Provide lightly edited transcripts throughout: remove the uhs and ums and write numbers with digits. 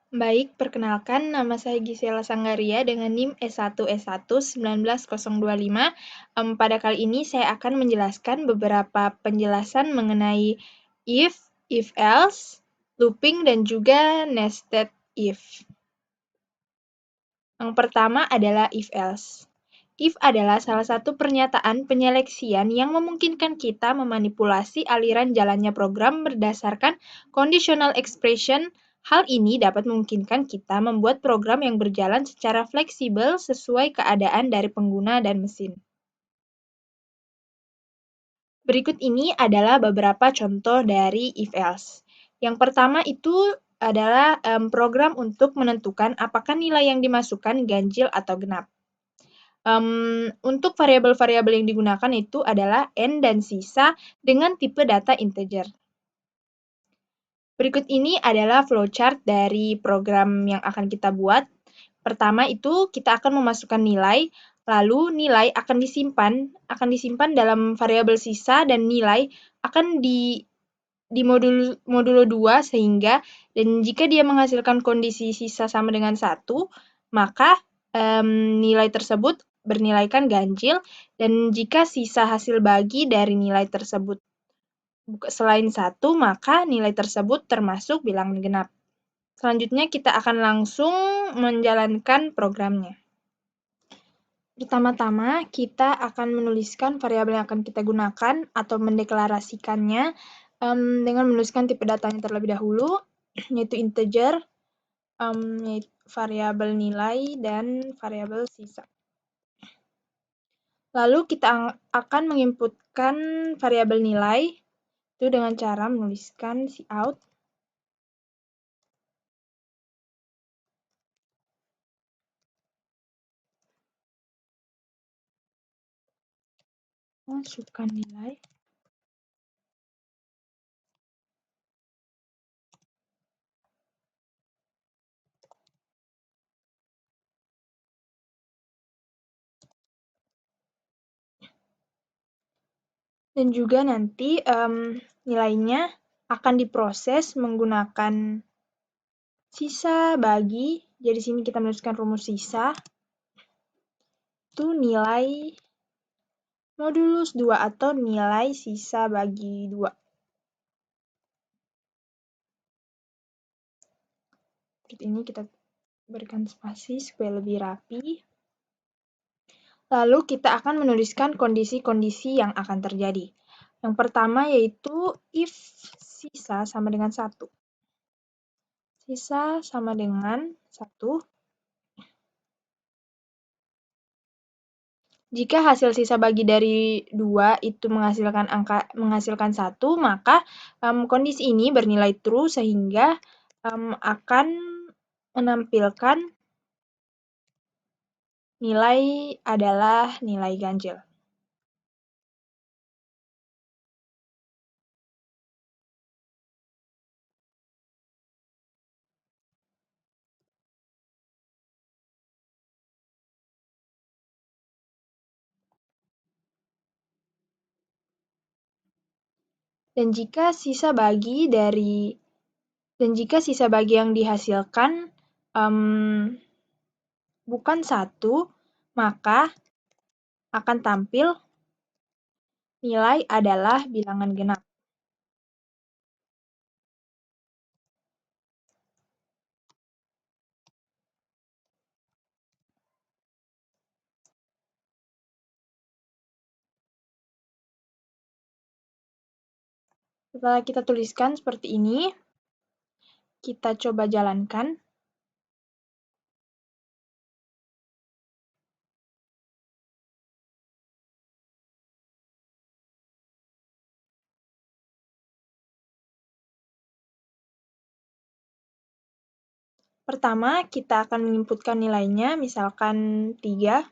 Baik, perkenalkan nama saya Gisela Sanggaria dengan NIM S1S1 19025. Pada kali ini saya akan menjelaskan beberapa penjelasan mengenai if else, looping, dan juga nested if. Yang pertama adalah if else. If adalah salah satu pernyataan penyeleksian yang memungkinkan kita memanipulasi aliran jalannya program berdasarkan conditional expression. Hal ini dapat memungkinkan kita membuat program yang berjalan secara fleksibel sesuai keadaan dari pengguna dan mesin. Berikut ini adalah beberapa contoh dari if else. Yang pertama itu adalah program untuk menentukan apakah nilai yang dimasukkan ganjil atau genap. Untuk variabel-variabel yang digunakan itu adalah n dan sisa dengan tipe data integer. Berikut ini adalah flowchart dari program yang akan kita buat. Pertama itu kita akan memasukkan nilai, lalu nilai akan disimpan dalam variabel sisa dan nilai akan di modulo 2 sehingga dan jika dia menghasilkan kondisi sisa sama dengan 1, maka nilai tersebut bernilaikan ganjil, dan jika sisa hasil bagi dari nilai tersebut selain 1, maka nilai tersebut termasuk bilangan genap. Selanjutnya kita akan langsung menjalankan programnya. Pertama-tama kita akan menuliskan variabel yang akan kita gunakan atau mendeklarasikannya dengan menuliskan tipe datanya terlebih dahulu, yaitu integer, variabel nilai, dan variabel sisa. Lalu kita akan menginputkan variabel nilai itu dengan cara menuliskan cout. Masukkan nilai. Dan juga nanti nilainya akan diproses menggunakan sisa bagi. Jadi di sini kita menuliskan rumus sisa. Itu nilai modulus 2 atau nilai sisa bagi 2. Seperti ini kita berikan spasi supaya lebih rapi. Lalu kita akan menuliskan kondisi-kondisi yang akan terjadi. Yang pertama yaitu if sisa sama dengan 1. Sisa sama dengan 1. Jika hasil sisa bagi dari 2 itu menghasilkan 1, maka kondisi ini bernilai true sehingga akan menampilkan nilai adalah nilai ganjil. Dan jika sisa bagi yang dihasilkan bukan 1, maka akan tampil nilai adalah bilangan genap. Setelah kita tuliskan seperti ini, kita coba jalankan. Pertama, kita akan menginputkan nilainya, misalkan 3.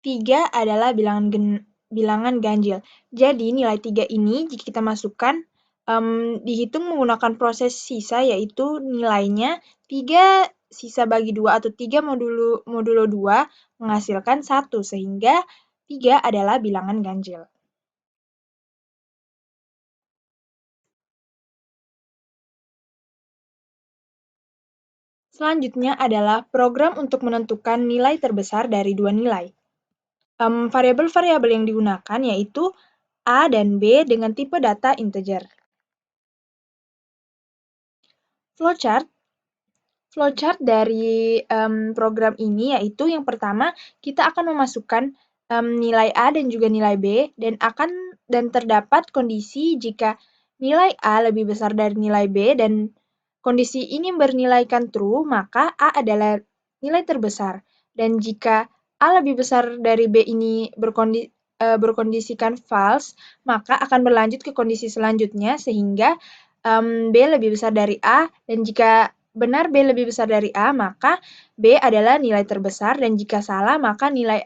3 adalah bilangan ganjil. Jadi, nilai 3 ini jika kita masukkan, dihitung menggunakan proses sisa, yaitu nilainya 3 sisa bagi 2 atau 3 modulo 2 menghasilkan 1, sehingga 3 adalah bilangan ganjil. Selanjutnya adalah program untuk menentukan nilai terbesar dari dua nilai. Variabel-variabel yang digunakan yaitu A dan B dengan tipe data integer. Flowchart Flowchart dari program ini yaitu yang pertama kita akan memasukkan nilai A dan juga nilai B dan terdapat kondisi jika nilai A lebih besar dari nilai B dan kondisi ini bernilaikan true, maka A adalah nilai terbesar. Dan jika A lebih besar dari B ini berkondisikan false, maka akan berlanjut ke kondisi selanjutnya sehingga B lebih besar dari A, dan jika benar B lebih besar dari A, maka B adalah nilai terbesar, dan jika salah, maka nilai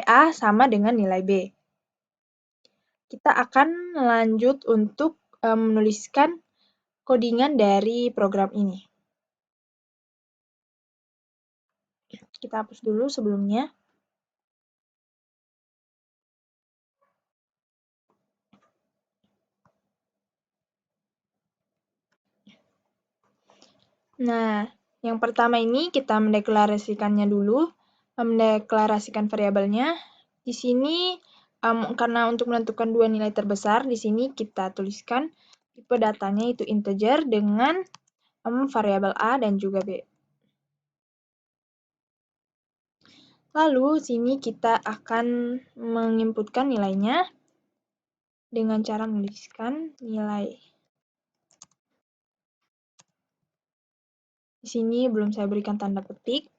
A sama dengan nilai B. Kita akan lanjut untuk menuliskan codingan dari program ini. Kita hapus dulu sebelumnya. Nah, yang pertama ini kita mendeklarasikannya dulu, mendeklarasikan variabelnya. Di sini, karena untuk menentukan dua nilai terbesar, di sini kita tuliskan tipe datanya itu integer dengan variabel A dan juga B. Lalu, sini kita akan menginputkan nilainya dengan cara menuliskan nilai. Di sini belum saya berikan tanda petik.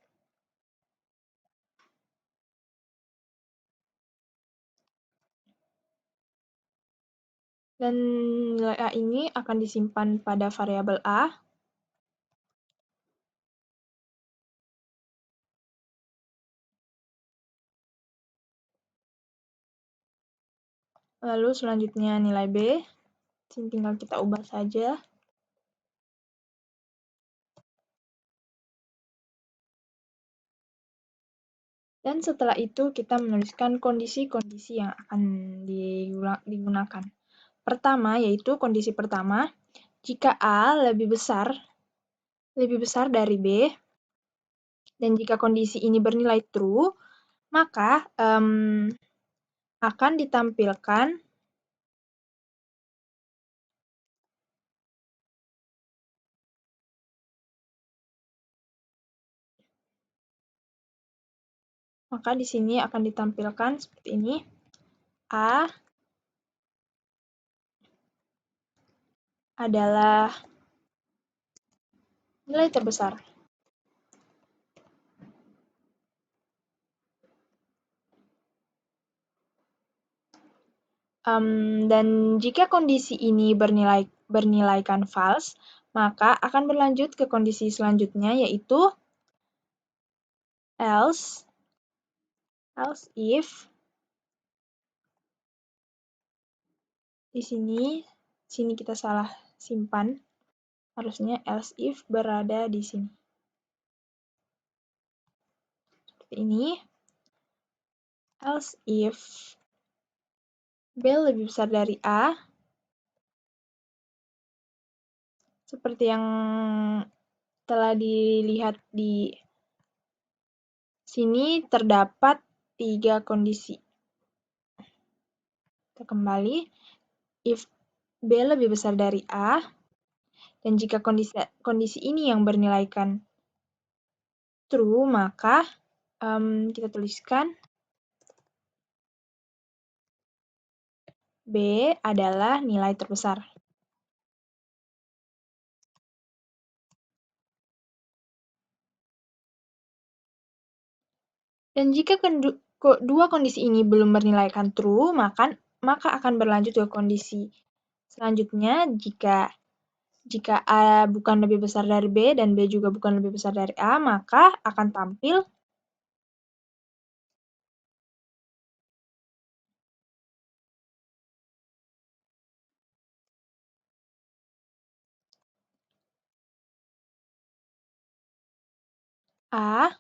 Dan nilai A ini akan disimpan pada variabel A. Lalu selanjutnya nilai B. Sini tinggal kita ubah saja. Dan setelah itu kita menuliskan kondisi-kondisi yang akan digunakan. Pertama, yaitu kondisi pertama, jika A lebih besar dari B, dan jika kondisi ini bernilai true, maka akan ditampilkan maka di sini akan ditampilkan seperti ini. A adalah nilai terbesar. Dan jika kondisi ini bernilaikan false, maka akan berlanjut ke kondisi selanjutnya, yaitu else if di sini kita salah simpan, harusnya else if berada di sini. Seperti ini. Else if B lebih besar dari A, seperti yang telah dilihat di sini terdapat 3 kondisi. Kita kembali, if B lebih besar dari A, dan jika kondisi ini yang bernilaikan true, maka kita tuliskan B adalah nilai terbesar. Dan jika dua kondisi ini belum bernilaikan true, maka akan berlanjut ke kondisi selanjutnya jika A bukan lebih besar dari B dan B juga bukan lebih besar dari A, maka akan tampil A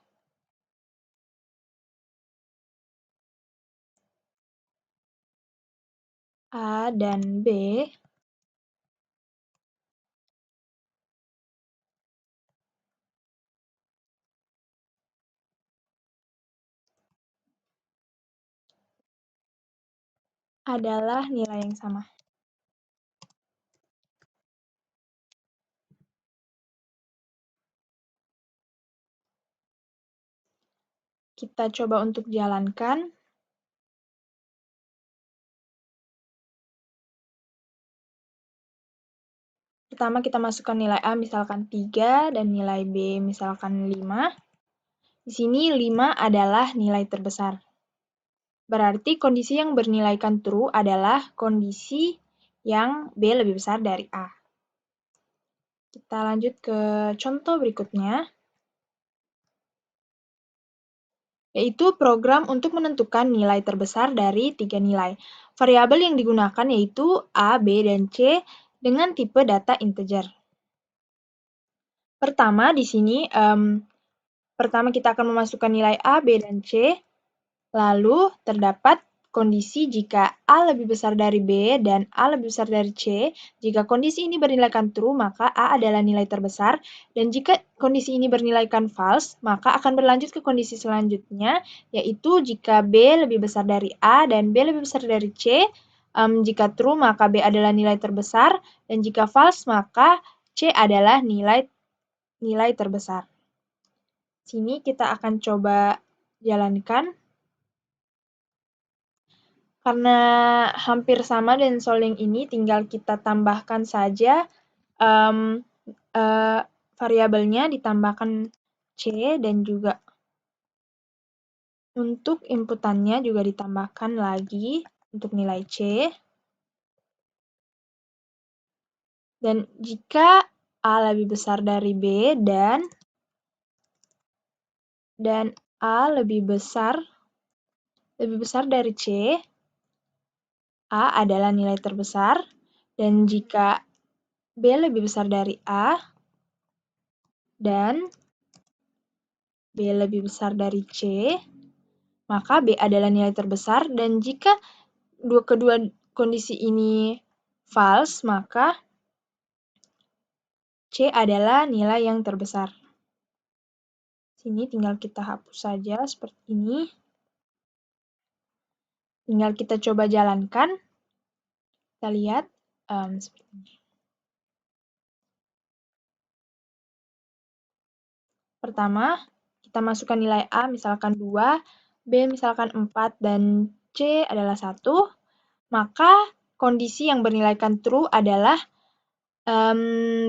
dan B adalah nilai yang sama. Kita coba untuk jalankan. Pertama kita masukkan nilai A misalkan 3 dan nilai B misalkan 5. Di sini 5 adalah nilai terbesar. Berarti kondisi yang bernilaikan true adalah kondisi yang B lebih besar dari A. Kita lanjut ke contoh berikutnya, yaitu program untuk menentukan nilai terbesar dari 3 nilai. Variabel yang digunakan yaitu A, B, dan C dengan tipe data integer. Pertama, di sini pertama kita akan memasukkan nilai A, B, dan C, lalu terdapat kondisi jika A lebih besar dari B dan A lebih besar dari C. Jika kondisi ini bernilaikan true, maka A adalah nilai terbesar. Dan jika kondisi ini bernilaikan false, maka akan berlanjut ke kondisi selanjutnya, yaitu jika B lebih besar dari A dan B lebih besar dari C. Jika true, maka B adalah nilai terbesar. Dan jika false, maka C adalah nilai terbesar. Sini kita akan coba jalankan. Karena hampir sama dan solving ini, tinggal kita tambahkan saja variabelnya, ditambahkan C, dan juga untuk inputannya juga ditambahkan lagi untuk nilai C. Dan jika A lebih besar dari B dan A lebih besar dari C, A adalah nilai terbesar. Dan jika B lebih besar dari A dan B lebih besar dari C, maka B adalah nilai terbesar. Dan jika kedua kondisi ini false, maka C adalah nilai yang terbesar. Sini tinggal kita hapus saja seperti ini. Tinggal kita coba jalankan. Kita lihat seperti ini. Pertama, kita masukkan nilai A misalkan 2, B misalkan 4, dan C adalah 1. Maka kondisi yang bernilaikan true adalah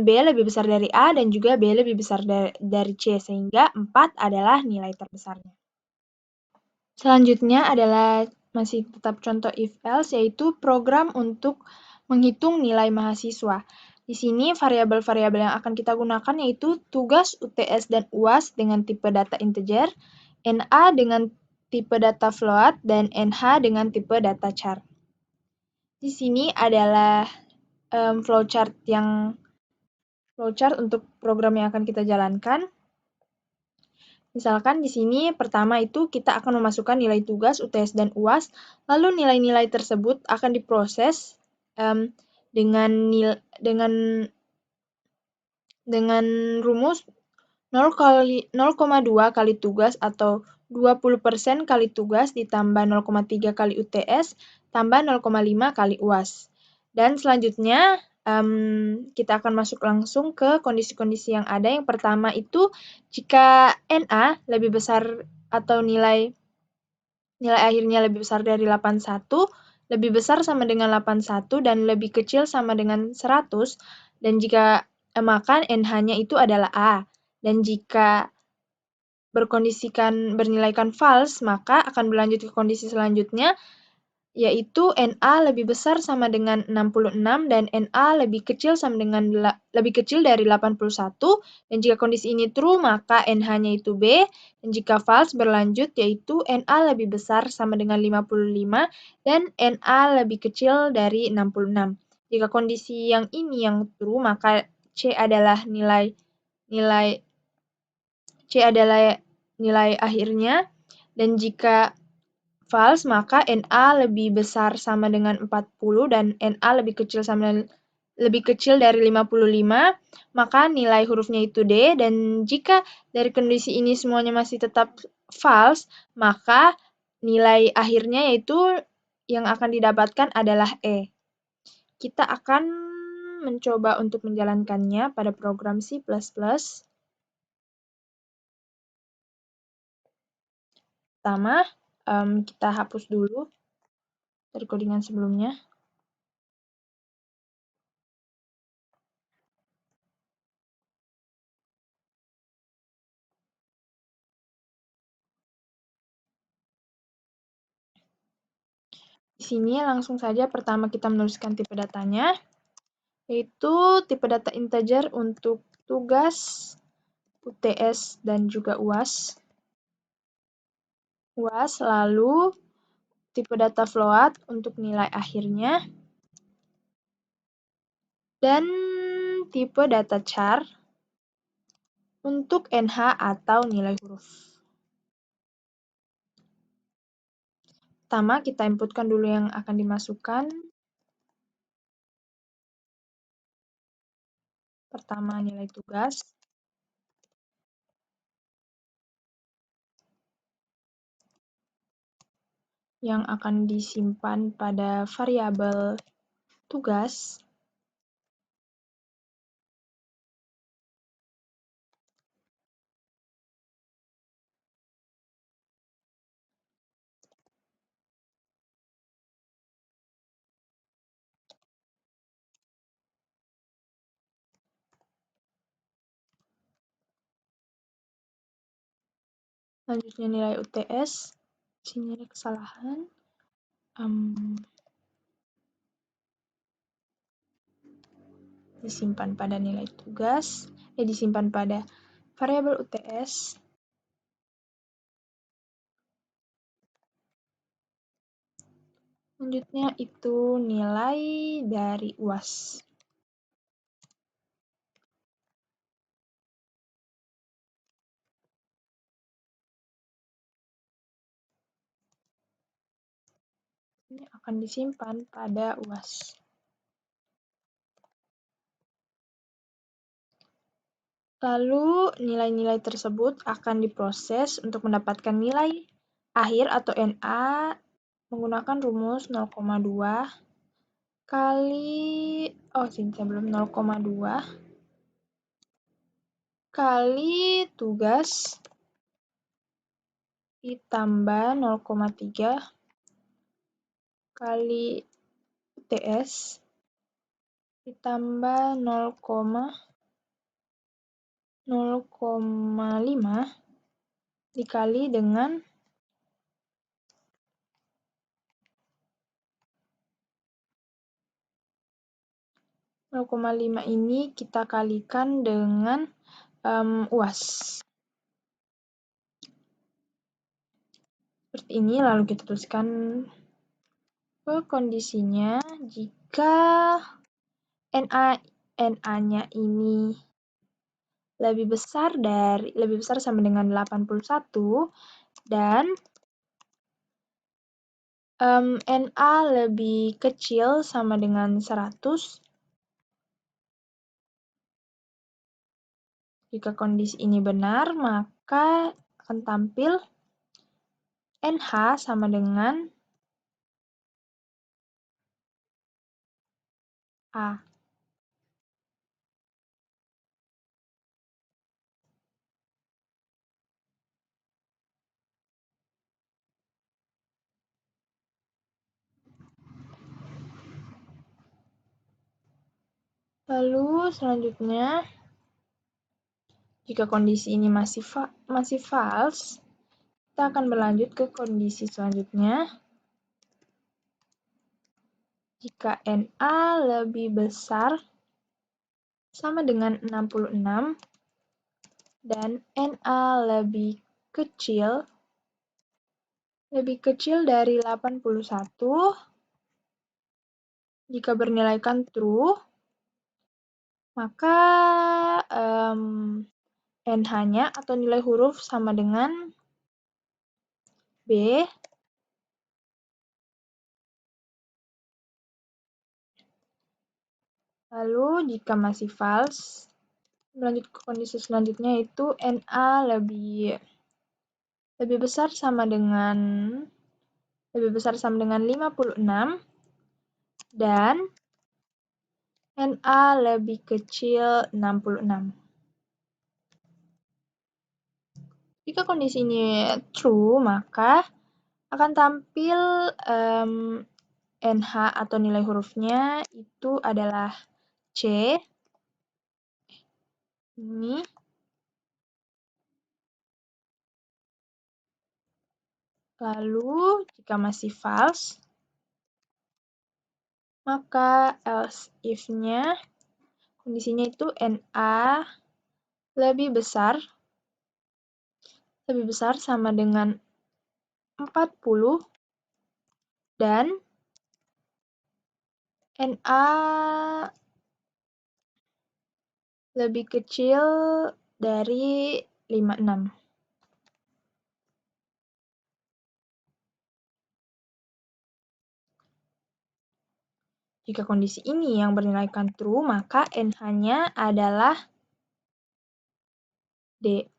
B lebih besar dari A dan juga B lebih besar dari C, sehingga 4 adalah nilai terbesarnya. Selanjutnya adalah masih tetap contoh if-else, yaitu program untuk menghitung nilai mahasiswa. Di sini variabel-variabel yang akan kita gunakan yaitu tugas, UTS, dan UAS dengan tipe data integer, NA dengan tipe data float, dan NH dengan tipe data char. Di sini adalah flowchart untuk program yang akan kita jalankan. Misalkan di sini pertama itu kita akan memasukkan nilai tugas, UTS, dan UAS, lalu nilai-nilai tersebut akan diproses dengan rumus 0,2 kali tugas atau 20% kali tugas ditambah 0,3 kali UTS tambah 0,5 kali UAS. Dan selanjutnya kita akan masuk langsung ke kondisi-kondisi yang ada. Yang pertama itu jika NA lebih besar atau nilai akhirnya lebih besar dari 81, lebih besar sama dengan 81 dan lebih kecil sama dengan 100, dan jika maka NH-nya itu adalah A. Dan jika bernilaikan false, maka akan berlanjut ke kondisi selanjutnya, yaitu NA lebih besar sama dengan 66 dan NA lebih kecil dari 81. Dan jika kondisi ini true, maka NH-nya itu B. Dan jika false berlanjut, yaitu NA lebih besar sama dengan 55 dan NA lebih kecil dari 66. Jika kondisi yang ini yang true, maka C adalah nilai akhirnya. Dan jika false, maka NA lebih besar sama dengan 40 dan NA lebih kecil dari 55, maka nilai hurufnya itu D. Dan jika dari kondisi ini semuanya masih tetap false, maka nilai akhirnya yaitu yang akan didapatkan adalah E. Kita akan mencoba untuk menjalankannya pada program C++. Pertama, kita hapus dulu dari codingan sebelumnya. Di sini langsung saja pertama kita menuliskan tipe datanya, yaitu tipe data integer untuk tugas, UTS, dan juga UAS. Lalu tipe data float untuk nilai akhirnya, dan tipe data char untuk NH atau nilai huruf. Pertama, kita inputkan dulu yang akan dimasukkan. Pertama, nilai tugas. Yang akan disimpan pada variabel tugas. Selanjutnya nilai UTS. Sini ada kesalahan. Disimpan pada nilai tugas. Disimpan pada variabel UTS. Selanjutnya itu nilai dari UAS. Ini akan disimpan pada UAS. Lalu nilai-nilai tersebut akan diproses untuk mendapatkan nilai akhir atau NA menggunakan rumus 0,2 kali, sebelum 0,2 kali tugas ditambah 0,3 kali UTS ditambah 0,5 dikali dengan 0,5 ini kita kalikan dengan UAS. Seperti ini, lalu kita tuliskan ke kondisinya jika NA-nya ini lebih besar sama dengan 81 dan NA lebih kecil sama dengan 100. Jika kondisi ini benar, maka akan tampil NH sama dengan A. Lalu selanjutnya, jika kondisi ini masih false, kita akan berlanjut ke kondisi selanjutnya. Jika NA lebih besar sama dengan 66 dan NA lebih kecil dari 81, jika bernilaikan true, maka NH-nya atau nilai huruf sama dengan B. Lalu jika masih false, lanjut ke kondisi selanjutnya itu NA lebih besar sama dengan lebih besar sama dengan 56 dan NA lebih kecil 66. Jika kondisi ini true, maka akan tampil NH atau nilai hurufnya itu adalah C. Ini. Lalu, jika masih false, maka else if-nya kondisinya itu NA lebih besar sama dengan 40 dan NA lebih kecil dari 56. Jika kondisi ini yang bernilaikan true, maka NH-nya adalah D.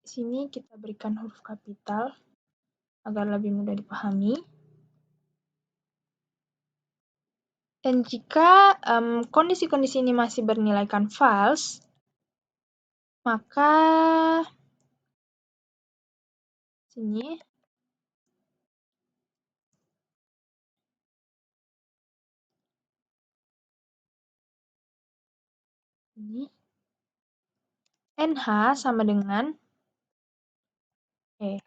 Di sini kita berikan huruf kapital agar lebih mudah dipahami. Dan jika kondisi-kondisi ini masih bernilaikan false, maka sini ini NH sama dengan E.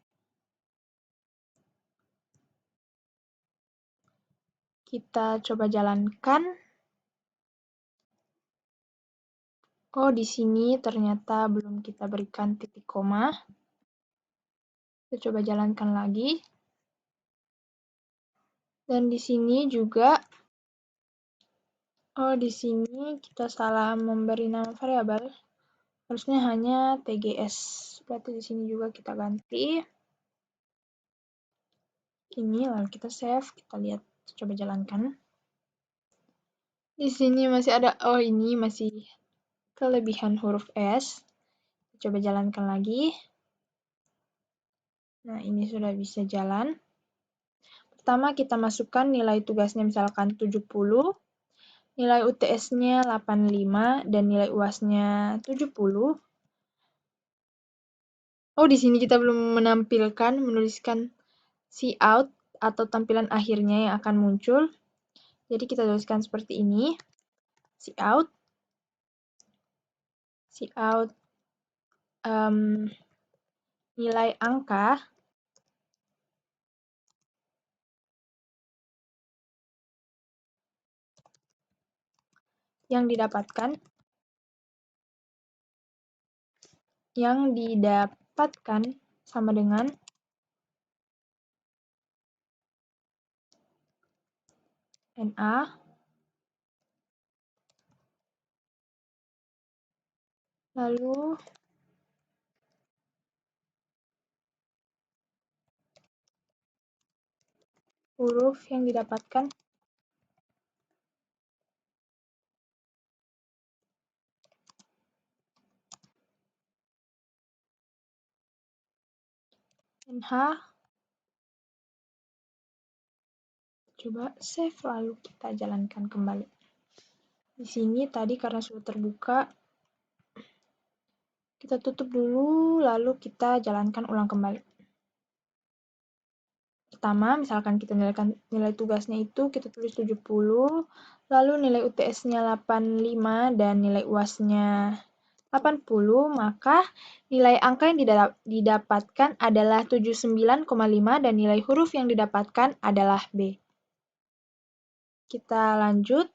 Kita coba jalankan. Oh, di sini ternyata belum kita berikan titik koma. Kita coba jalankan lagi. Dan di sini juga, oh di sini kita salah memberi nama variabel. Harusnya hanya TGS. Berarti di sini juga kita ganti. Ini lalu kita save, kita lihat, coba jalankan. Di sini masih ada, oh ini masih kelebihan huruf S. Coba jalankan lagi. Nah, ini sudah bisa jalan. Pertama, kita masukkan nilai tugasnya misalkan 70, nilai UTS-nya 85, dan nilai UAS-nya 70. Oh, di sini kita belum menuliskan cout atau tampilan akhirnya yang akan muncul. Jadi kita tuliskan seperti ini, cout nilai angka yang didapatkan sama dengan NA lalu huruf yang didapatkan NH. Coba save lalu kita jalankan kembali. Di sini tadi karena sudah terbuka, kita tutup dulu lalu kita jalankan ulang kembali. Pertama, misalkan kita nilai tugasnya itu kita tulis 70, lalu nilai UTS-nya 85 dan nilai UAS-nya 80, maka nilai angka yang didapatkan adalah 79,5 dan nilai huruf yang didapatkan adalah B. Kita lanjut.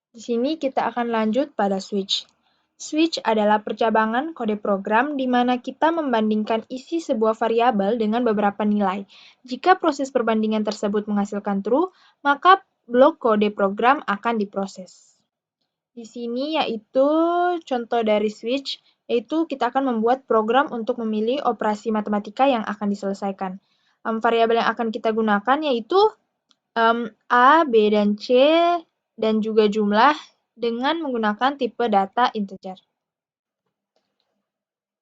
Di sini kita akan lanjut pada switch. Switch adalah percabangan kode program di mana kita membandingkan isi sebuah variabel dengan beberapa nilai. Jika proses perbandingan tersebut menghasilkan true, maka blok kode program akan diproses. Di sini yaitu contoh dari switch, yaitu kita akan membuat program untuk memilih operasi matematika yang akan diselesaikan. Variabel yang akan kita gunakan yaitu A, B, dan C, dan juga jumlah dengan menggunakan tipe data integer.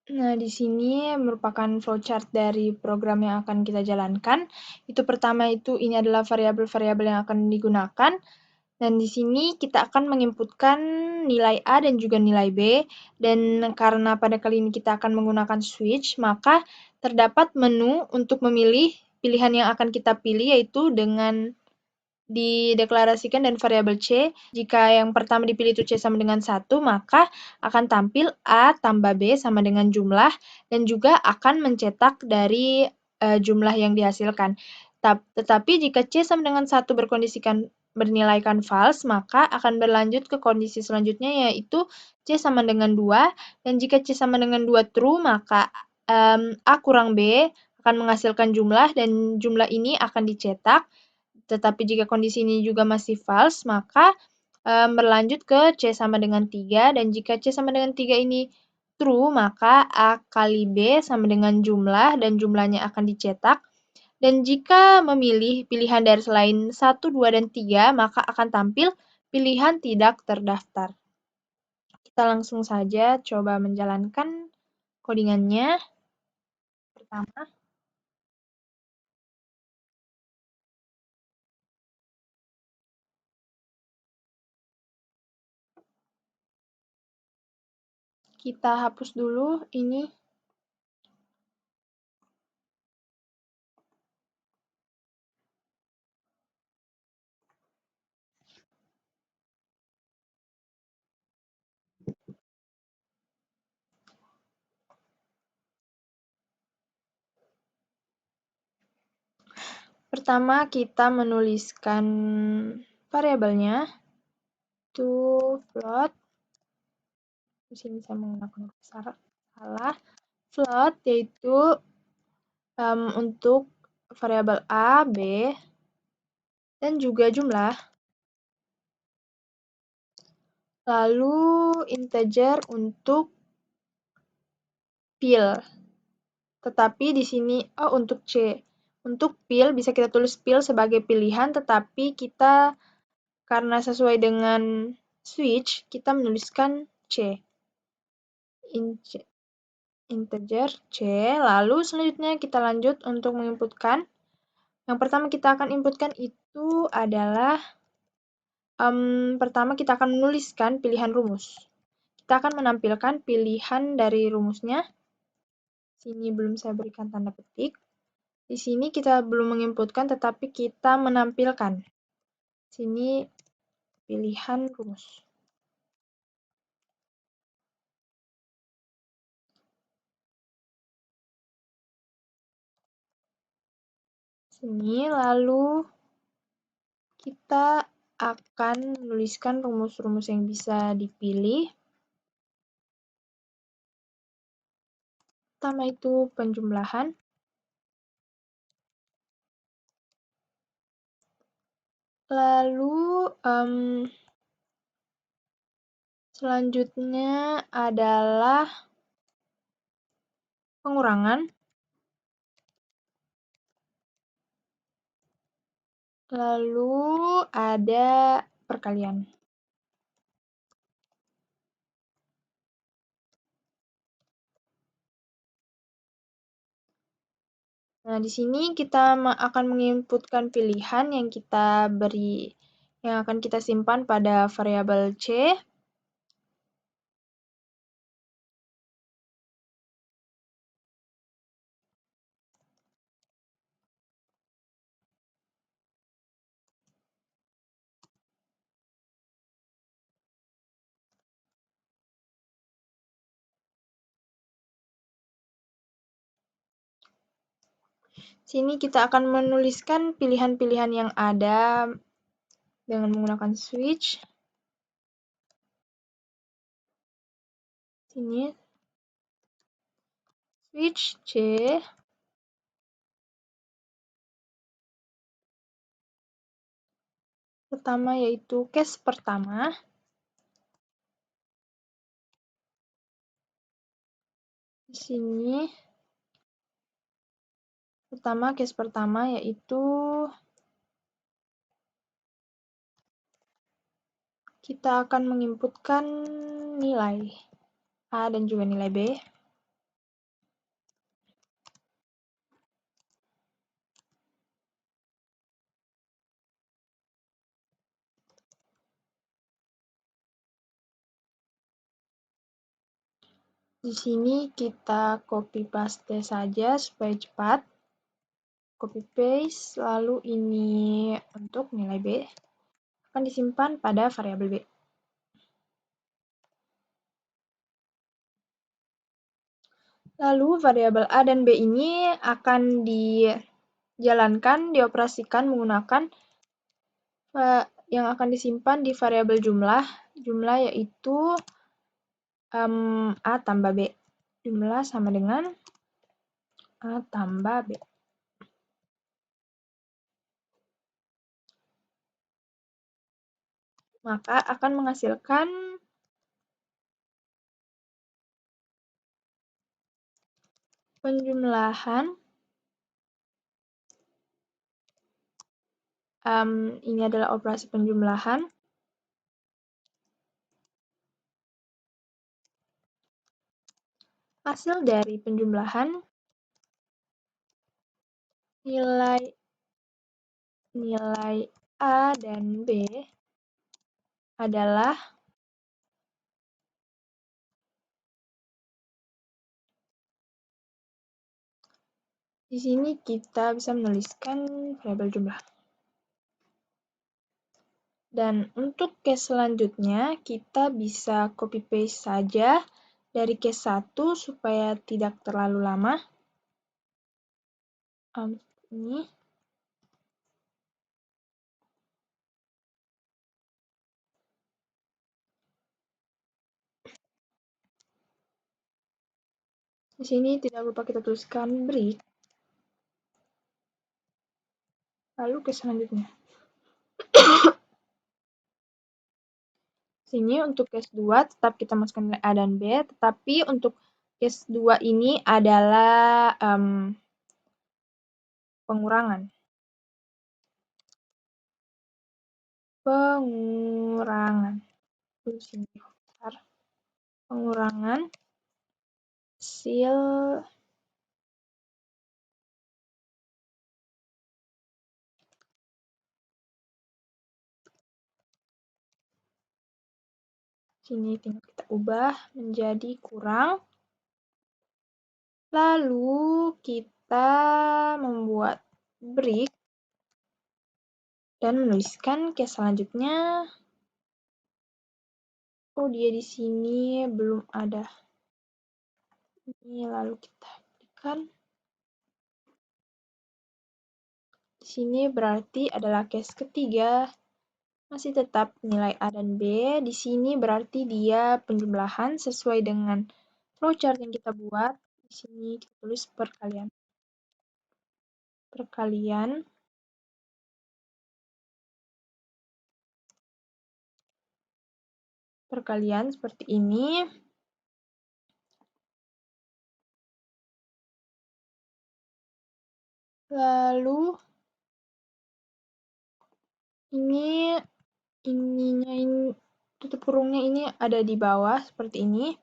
Nah, di sini merupakan flowchart dari program yang akan kita jalankan. Itu pertama itu ini adalah variabel-variabel yang akan digunakan. Dan di sini kita akan menginputkan nilai A dan juga nilai B. Dan karena pada kali ini kita akan menggunakan switch, maka terdapat menu untuk memilih pilihan yang akan kita pilih yaitu dengan dideklarasikan dan variabel C. Jika yang pertama dipilih itu C sama dengan 1, maka akan tampil A tambah B sama dengan jumlah dan juga akan mencetak dari jumlah yang dihasilkan. Tetapi jika C sama dengan 1 bernilaikan false, maka akan berlanjut ke kondisi selanjutnya yaitu C sama dengan 2 dan jika C sama dengan 2 true, maka A kurang B akan menghasilkan jumlah dan jumlah ini akan dicetak. Tetapi jika kondisi ini juga masih false, maka berlanjut ke C sama dengan 3, dan jika C sama dengan 3 ini true, maka A kali B sama dengan jumlah, dan jumlahnya akan dicetak. Dan jika memilih pilihan dari selain 1, 2, dan 3, maka akan tampil pilihan tidak terdaftar. Kita langsung saja coba menjalankan codingannya. Pertama, kita hapus dulu ini. Pertama, kita menuliskan variabelnya, to float. Di sini saya menggunakan huruf salah. Float yaitu untuk variabel A, B, dan juga jumlah. Lalu integer untuk pil. Tetapi di sini untuk C. Untuk pil bisa kita tulis pil sebagai pilihan, tetapi kita karena sesuai dengan switch, kita menuliskan C. Integer C. Lalu selanjutnya kita lanjut untuk menginputkan. Yang pertama kita akan inputkan itu adalah pertama kita akan menuliskan pilihan rumus. Kita akan menampilkan pilihan dari rumusnya. Sini belum saya berikan tanda petik. Di sini kita belum menginputkan, tetapi kita menampilkan. Sini pilihan rumus. Sini, lalu kita akan menuliskan rumus-rumus yang bisa dipilih. Pertama itu penjumlahan. Lalu selanjutnya adalah pengurangan. Lalu ada perkalian. Nah, di sini kita akan menginputkan pilihan yang kita beri, yang akan kita simpan pada variabel C. Sini kita akan menuliskan pilihan-pilihan yang ada dengan menggunakan switch. Sini switch C. Pertama yaitu case pertama. Di sini case pertama yaitu kita akan menginputkan nilai A dan juga nilai B. Di sini kita copy paste saja supaya cepat. Copy paste, lalu ini untuk nilai B akan disimpan pada variabel B. Lalu variabel A dan B ini akan dijalankan, dioperasikan menggunakan yang akan disimpan di variabel jumlah yaitu A tambah B. Jumlah sama dengan A tambah B. Maka akan menghasilkan penjumlahan, ini adalah operasi penjumlahan, hasil dari penjumlahan nilai A dan B adalah di sini kita bisa menuliskan variabel jumlah. Dan untuk case selanjutnya, kita bisa copy paste saja dari case 1 supaya tidak terlalu lama. Ini. Di sini tidak lupa kita tuliskan break. Lalu case selanjutnya. Sini untuk case 2 tetap kita masukkan nilai A dan B, tetapi untuk case 2 ini adalah pengurangan. Pengurangan hasil sini tinggal kita ubah menjadi kurang. Lalu kita membuat break dan menuliskan case selanjutnya. Oh, dia di sini belum ada. Ini lalu kita berikan. Di sini berarti adalah case ketiga. Masih tetap nilai A dan B. Di sini berarti dia penjumlahan sesuai dengan flowchart yang kita buat. Di sini kita tulis perkalian. Perkalian seperti ini. Lalu ini tutup kurungnya ini ada di bawah seperti ini.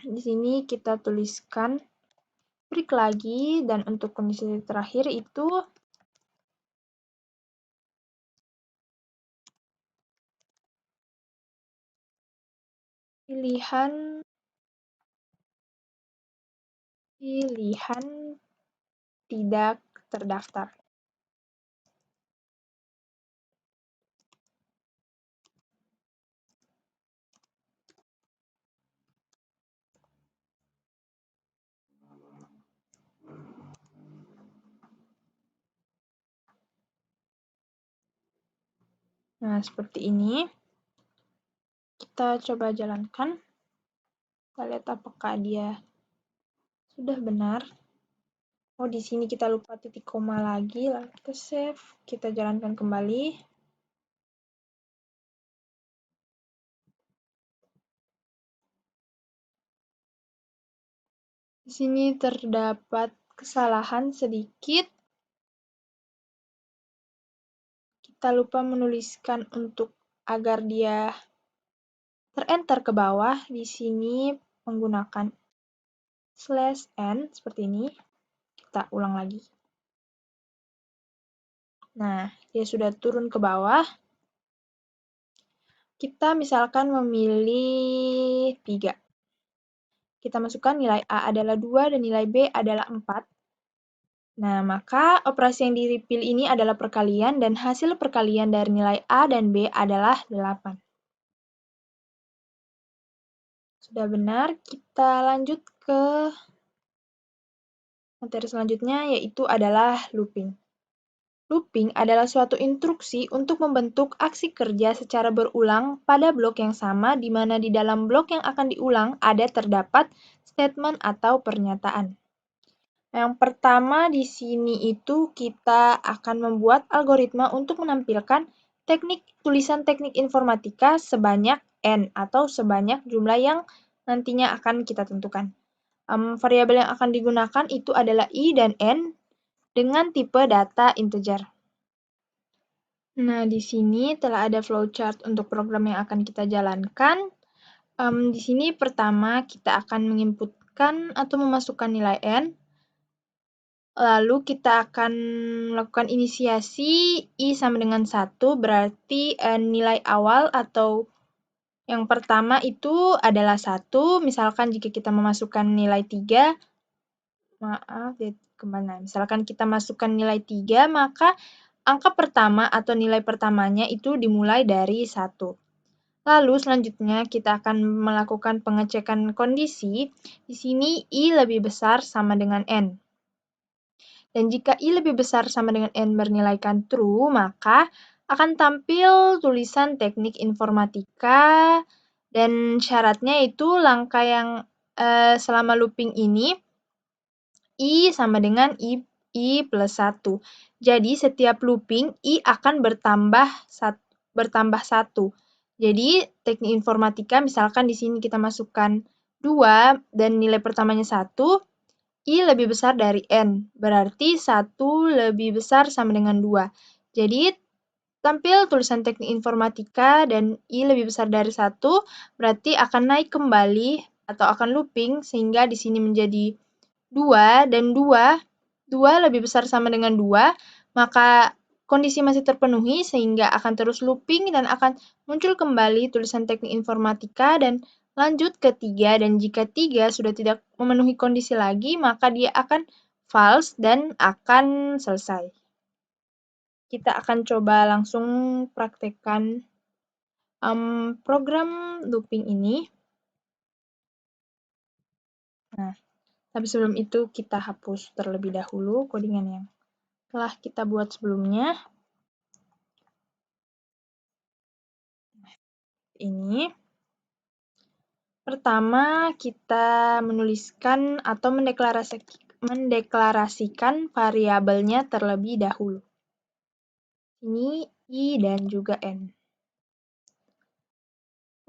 Di sini kita tuliskan break lagi, dan untuk kondisi terakhir itu pilihan tidak terdaftar. Nah, seperti ini. Kita coba jalankan. Kita lihat apakah dia sudah benar. Oh, di sini kita lupa titik koma lagi. Lalu kita save. Kita jalankan kembali. Di sini terdapat kesalahan sedikit. Kita lupa menuliskan untuk agar dia terenter ke bawah. Di sini menggunakan /n seperti ini. Kita ulang lagi. Nah, dia sudah turun ke bawah. Kita misalkan memilih 3. Kita masukkan nilai A adalah 2 dan nilai B adalah 4. Nah, maka operasi yang dipilih ini adalah perkalian dan hasil perkalian dari nilai A dan B adalah 8. Sudah benar, kita lanjut ke materi selanjutnya, yaitu adalah looping. Looping adalah suatu instruksi untuk membentuk aksi kerja secara berulang pada blok yang sama, di mana di dalam blok yang akan diulang ada terdapat statement atau pernyataan. Yang pertama di sini itu kita akan membuat algoritma untuk menampilkan tulisan teknik informatika sebanyak N atau sebanyak jumlah yang nantinya akan kita tentukan. Variabel yang akan digunakan itu adalah I dan N dengan tipe data integer. Nah, di sini telah ada flowchart untuk program yang akan kita jalankan. Di sini pertama kita akan menginputkan atau memasukkan nilai N. Lalu kita akan melakukan inisiasi I sama dengan 1, berarti nilai awal atau yang pertama itu adalah 1. Misalkan jika kita memasukkan nilai 3, misalkan kita masukkan nilai 3, maka angka pertama atau nilai pertamanya itu dimulai dari 1. Lalu selanjutnya kita akan melakukan pengecekan kondisi. Di sini I lebih besar sama dengan N. Dan jika I lebih besar sama dengan N bernilaikan true, maka akan tampil tulisan teknik informatika dan syaratnya itu langkah yang selama looping ini I sama dengan I plus 1. Jadi setiap looping I akan bertambah 1. Jadi teknik informatika misalkan di sini kita masukkan 2 dan nilai pertamanya 1, I lebih besar dari N, berarti 1 lebih besar sama dengan 2. Jadi, tampil tulisan teknik informatika dan I lebih besar dari 1, berarti akan naik kembali atau akan looping, sehingga di sini menjadi 2, dan 2 lebih besar sama dengan 2, maka kondisi masih terpenuhi, sehingga akan terus looping dan akan muncul kembali tulisan teknik informatika dan lanjut ke 3, dan jika 3 sudah tidak memenuhi kondisi lagi, maka dia akan false dan akan selesai. Kita akan coba langsung praktekkan program looping ini. Nah, tapi sebelum itu kita hapus terlebih dahulu codingan yang telah kita buat sebelumnya. Ini. Pertama, kita menuliskan atau mendeklarasikan variabelnya terlebih dahulu. Ini I dan juga N.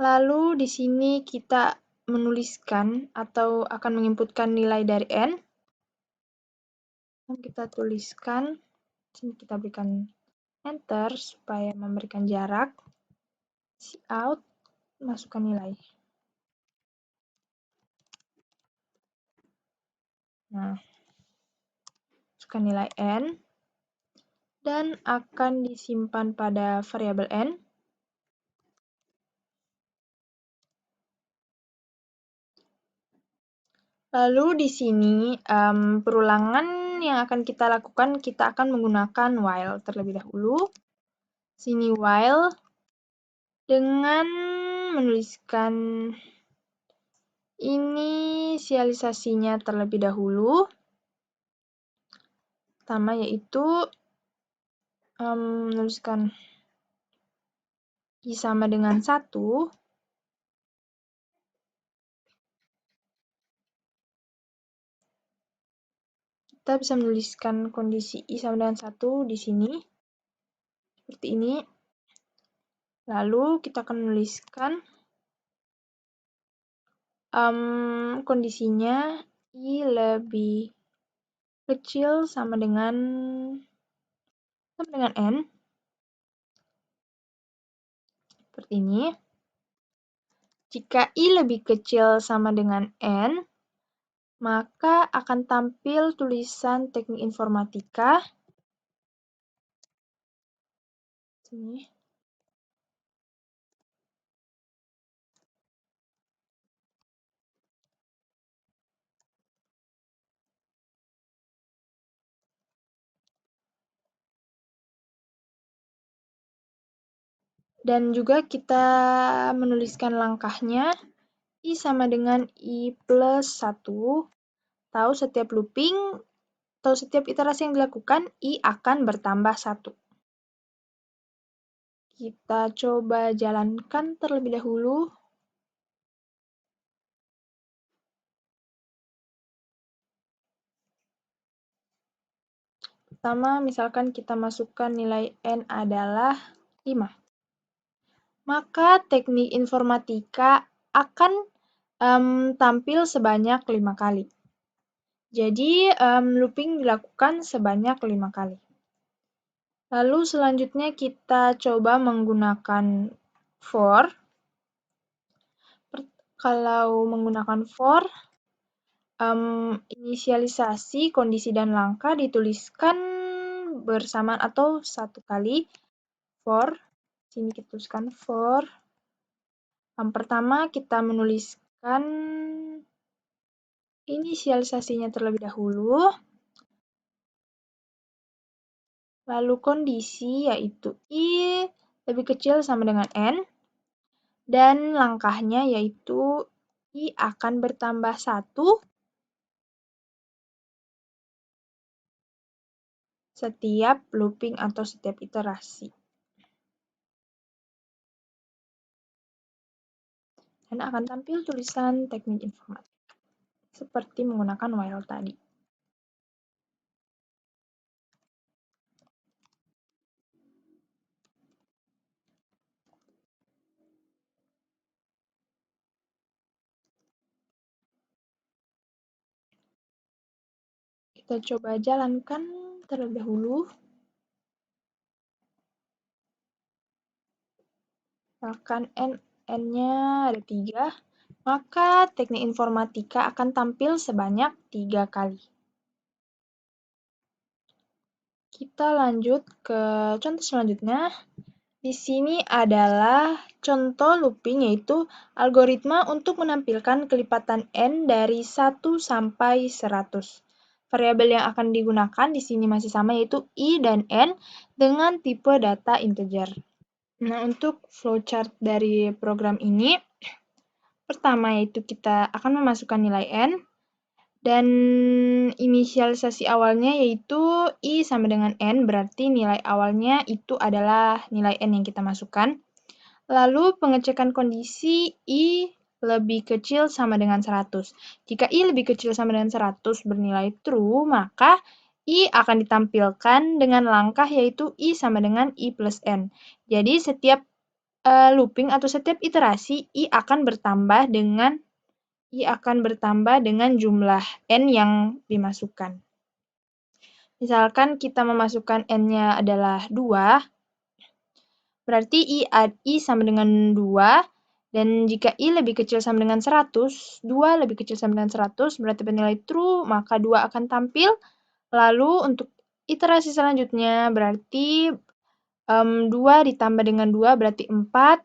Lalu di sini kita menuliskan atau akan menginputkan nilai dari N. Kita tuliskan, sini kita berikan enter supaya memberikan jarak. Cout, masukkan nilai. Nah, masukkan nilai N dan akan disimpan pada variabel N. Lalu di sini perulangan yang akan kita lakukan, kita akan menggunakan while terlebih dahulu. Sini while dengan menuliskan inisialisasinya terlebih dahulu. Pertama yaitu menuliskan I sama dengan 1. Kita bisa menuliskan kondisi I sama dengan 1 di sini. Seperti ini. Lalu kita akan menuliskan kondisinya I lebih kecil sama dengan N. Seperti ini. Jika I lebih kecil sama dengan N, maka akan tampil tulisan teknik informatika. Sini. Dan juga kita menuliskan langkahnya, I sama dengan I plus 1, tahu setiap looping atau setiap iterasi yang dilakukan, I akan bertambah 1. Kita coba jalankan terlebih dahulu. Pertama, misalkan kita masukkan nilai N adalah 5. Maka teknik informatika akan tampil sebanyak 5 kali. Jadi, looping dilakukan sebanyak 5 kali. Lalu selanjutnya kita coba menggunakan for. Kalau menggunakan for, inisialisasi, kondisi, dan langkah dituliskan bersamaan atau satu kali. For, sini kita tuliskan for. Pertama kita menuliskan inisialisasinya terlebih dahulu. Lalu kondisi yaitu I lebih kecil sama dengan N. Dan langkahnya yaitu I akan bertambah 1 setiap looping atau setiap iterasi. Dan akan tampil tulisan teknik informatika, seperti menggunakan while tadi. Kita coba jalankan terlebih dahulu. Misalkan N-nya ada 3, maka teknik informatika akan tampil sebanyak 3 kali. Kita lanjut ke contoh selanjutnya. Di sini adalah contoh looping, yaitu algoritma untuk menampilkan kelipatan N dari 1 sampai 100. Variabel yang akan digunakan di sini masih sama, yaitu I dan N dengan tipe data integer. Nah, untuk flowchart dari program ini, pertama yaitu kita akan memasukkan nilai N, dan inisialisasi awalnya yaitu I sama dengan N, berarti nilai awalnya itu adalah nilai N yang kita masukkan. Lalu pengecekan kondisi I lebih kecil sama dengan 100. Jika I lebih kecil sama dengan 100 bernilai true, maka I akan ditampilkan dengan langkah yaitu I sama dengan I plus N. Jadi setiap looping atau setiap iterasi I akan bertambah dengan jumlah N yang dimasukkan. Misalkan kita memasukkan N-nya adalah 2, berarti I sama dengan 2, dan jika I lebih kecil sama dengan 100, 2 lebih kecil sama dengan 100, berarti bernilai true, maka 2 akan tampil. Lalu untuk iterasi selanjutnya, berarti 2 ditambah dengan 2 berarti 4,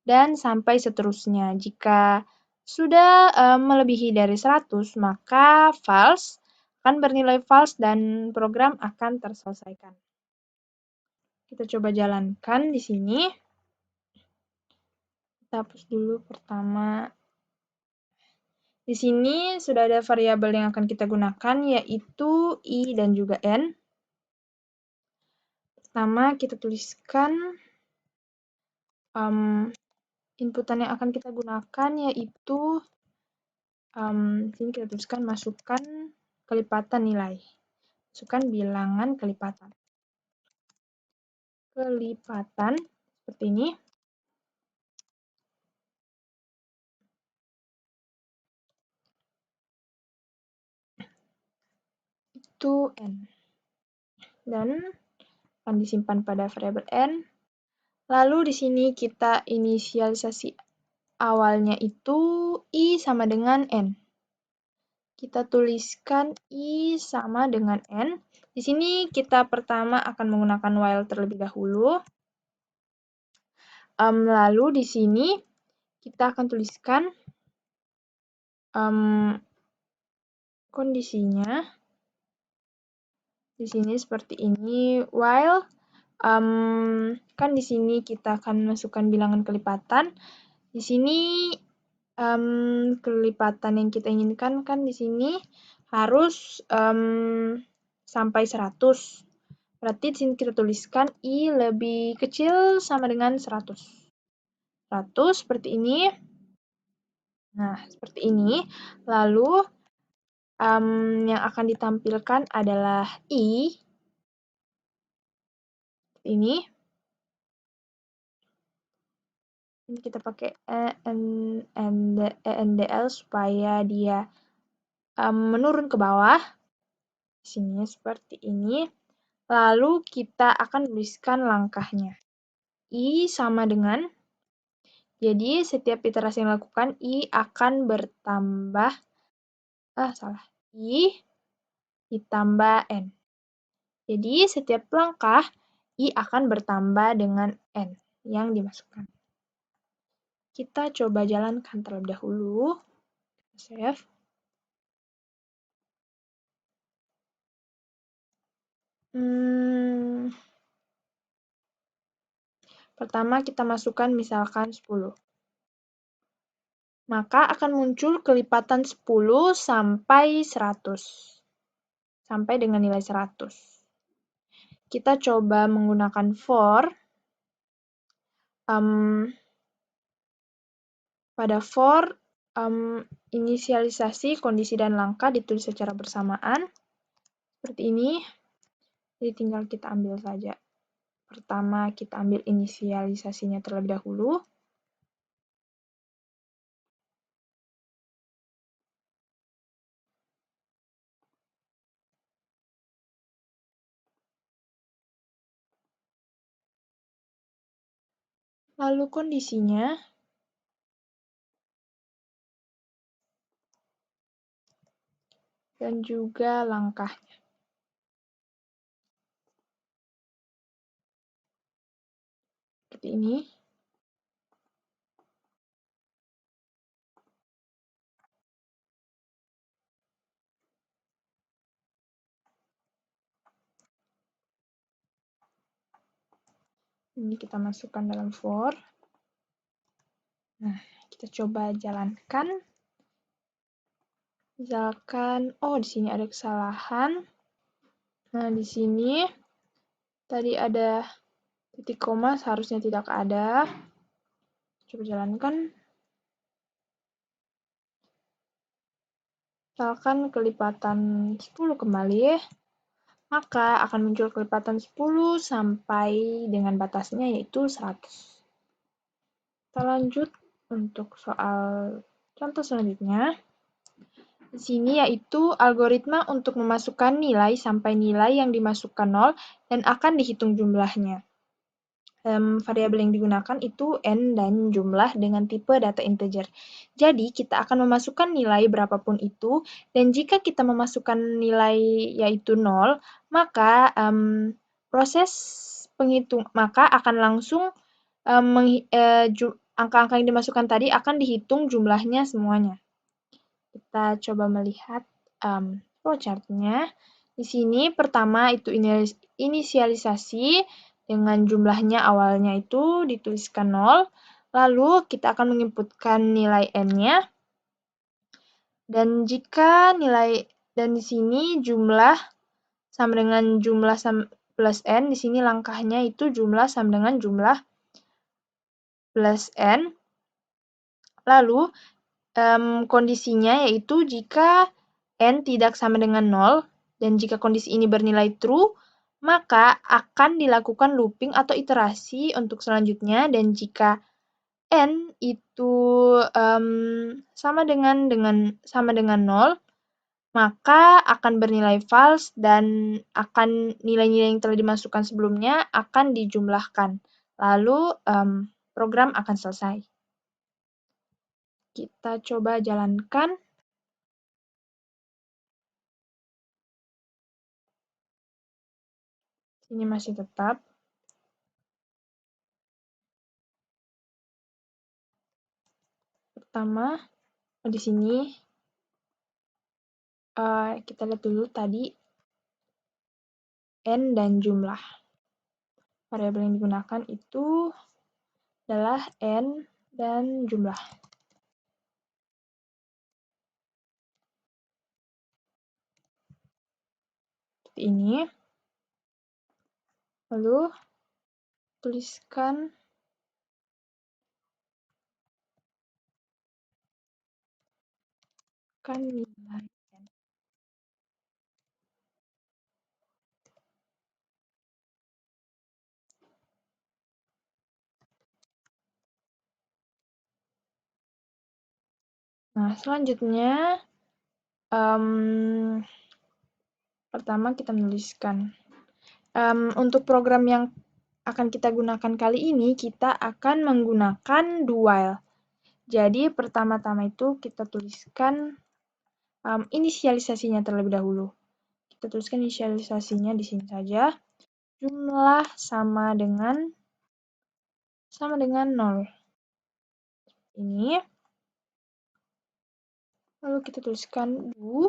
dan sampai seterusnya. Jika sudah melebihi dari 100, maka false, akan bernilai false dan program akan terselesaikan. Kita coba jalankan di sini. Kita hapus dulu pertama. Di sini sudah ada variabel yang akan kita gunakan, yaitu I dan juga N. Pertama kita tuliskan inputan yang akan kita gunakan, yaitu sini kita tuliskan masukkan kelipatan nilai. Masukkan bilangan kelipatan. Kelipatan seperti ini. Itu N. Dan akan disimpan pada variabel N. Lalu di sini kita inisialisasi awalnya itu I sama dengan N. Kita tuliskan I sama dengan N. Di sini kita pertama akan menggunakan while terlebih dahulu. Lalu di sini kita akan tuliskan kondisinya. Di sini seperti ini, while kan di sini kita akan masukkan bilangan kelipatan. Di sini kelipatan yang kita inginkan kan di sini harus sampai 100. Berarti di sini kita tuliskan I lebih kecil sama dengan 100. 100 seperti ini. Nah, seperti ini. Lalu yang akan ditampilkan adalah I. Ini. Ini kita pakai ENDL supaya dia menurun ke bawah. Di sini seperti ini. Lalu kita akan tuliskan langkahnya. I sama dengan, jadi setiap iterasi yang dilakukan, I akan bertambah, I ditambah N. Jadi setiap langkah, I akan bertambah dengan N yang dimasukkan. Kita coba jalankan terlebih dahulu. Save. Pertama kita masukkan misalkan 10. Maka akan muncul kelipatan 10 sampai 100. Sampai dengan nilai 100. Kita coba menggunakan for. Pada for, inisialisasi, kondisi, dan langkah ditulis secara bersamaan. Seperti ini. Jadi tinggal kita ambil saja. Pertama kita ambil inisialisasinya terlebih dahulu. Lalu kondisinya. Dan juga langkahnya. Seperti ini. Ini kita masukkan dalam for. Nah, kita coba jalankan. Misalkan, di sini ada kesalahan. Nah, di sini tadi ada titik koma, seharusnya tidak ada. Coba jalankan. Misalkan kelipatan 10 kembali, maka akan muncul kelipatan 10 sampai dengan batasnya yaitu 100. Kita lanjut untuk soal contoh selanjutnya. Di sini yaitu algoritma untuk memasukkan nilai sampai nilai yang dimasukkan 0 dan akan dihitung jumlahnya. Variabel yang digunakan itu N dan jumlah dengan tipe data integer. Jadi, kita akan memasukkan nilai berapapun itu, dan jika kita memasukkan nilai yaitu 0, maka proses penghitung, maka akan langsung angka-angka yang dimasukkan tadi akan dihitung jumlahnya semuanya. Kita coba melihat flowchart-nya. Di sini pertama itu inisialisasi, dengan jumlahnya awalnya itu dituliskan 0, lalu kita akan menginputkan nilai N-nya, dan jika nilai, dan di sini jumlah sama dengan jumlah plus N, di sini langkahnya itu jumlah sama dengan jumlah plus N, lalu kondisinya yaitu jika N tidak sama dengan 0, dan jika kondisi ini bernilai true, maka akan dilakukan looping atau iterasi untuk selanjutnya, dan jika N itu sama dengan 0, maka akan bernilai false dan akan nilai-nilai yang telah dimasukkan sebelumnya akan dijumlahkan. Lalu program akan selesai. Kita coba jalankan. Ini masih tetap. Pertama, di sini kita lihat dulu tadi N dan jumlah. variabel yang digunakan itu adalah N dan jumlah. Seperti ini. Lalu tuliskan nilai N. Nah, selanjutnya pertama kita menuliskan. Untuk program yang akan kita gunakan kali ini, kita akan menggunakan do while. Jadi, pertama-tama itu kita tuliskan inisialisasinya terlebih dahulu. Kita tuliskan inisialisasinya di sini saja. Jumlah sama dengan 0. Ini. Lalu kita tuliskan do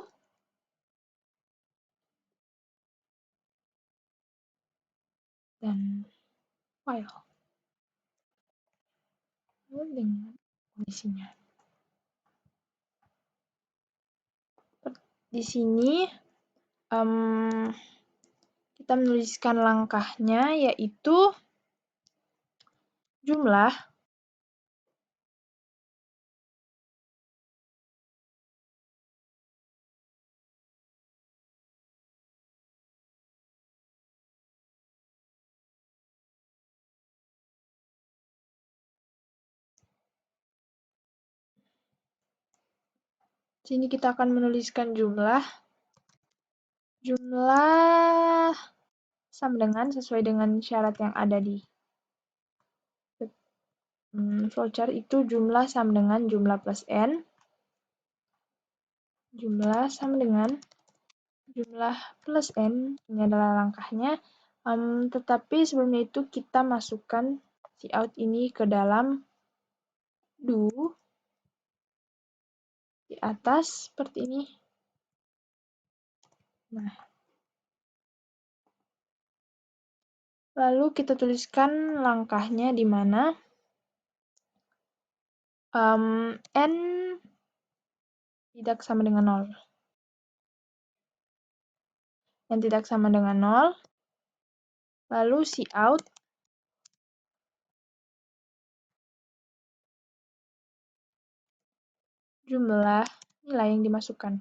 dan while. Lalu dengan kondisinya. Di sini kita menuliskan langkahnya, yaitu jumlah sini kita akan menuliskan jumlah sama dengan sesuai dengan syarat yang ada di flowchart itu jumlah sama dengan jumlah plus N. Jumlah sama dengan jumlah plus N. Ini adalah langkahnya. Tetapi sebelumnya itu kita masukkan cout ini ke dalam do di atas seperti ini. Nah, lalu kita tuliskan langkahnya di mana N tidak sama dengan 0. N tidak sama dengan 0. Lalu cout jumlah nilai yang dimasukkan.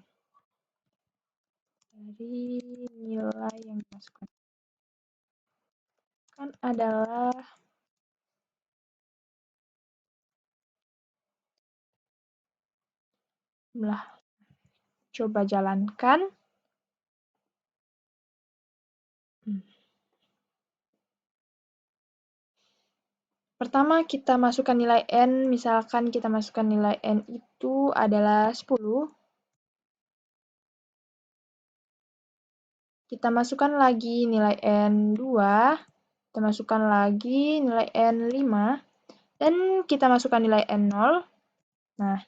Dari nilai yang dimasukkan kan adalah jumlah. Coba jalankan. Pertama kita masukkan nilai N, misalkan kita masukkan nilai N itu adalah 10. Kita masukkan lagi nilai N 2, kita masukkan lagi nilai N 5, dan kita masukkan nilai N 0. Nah,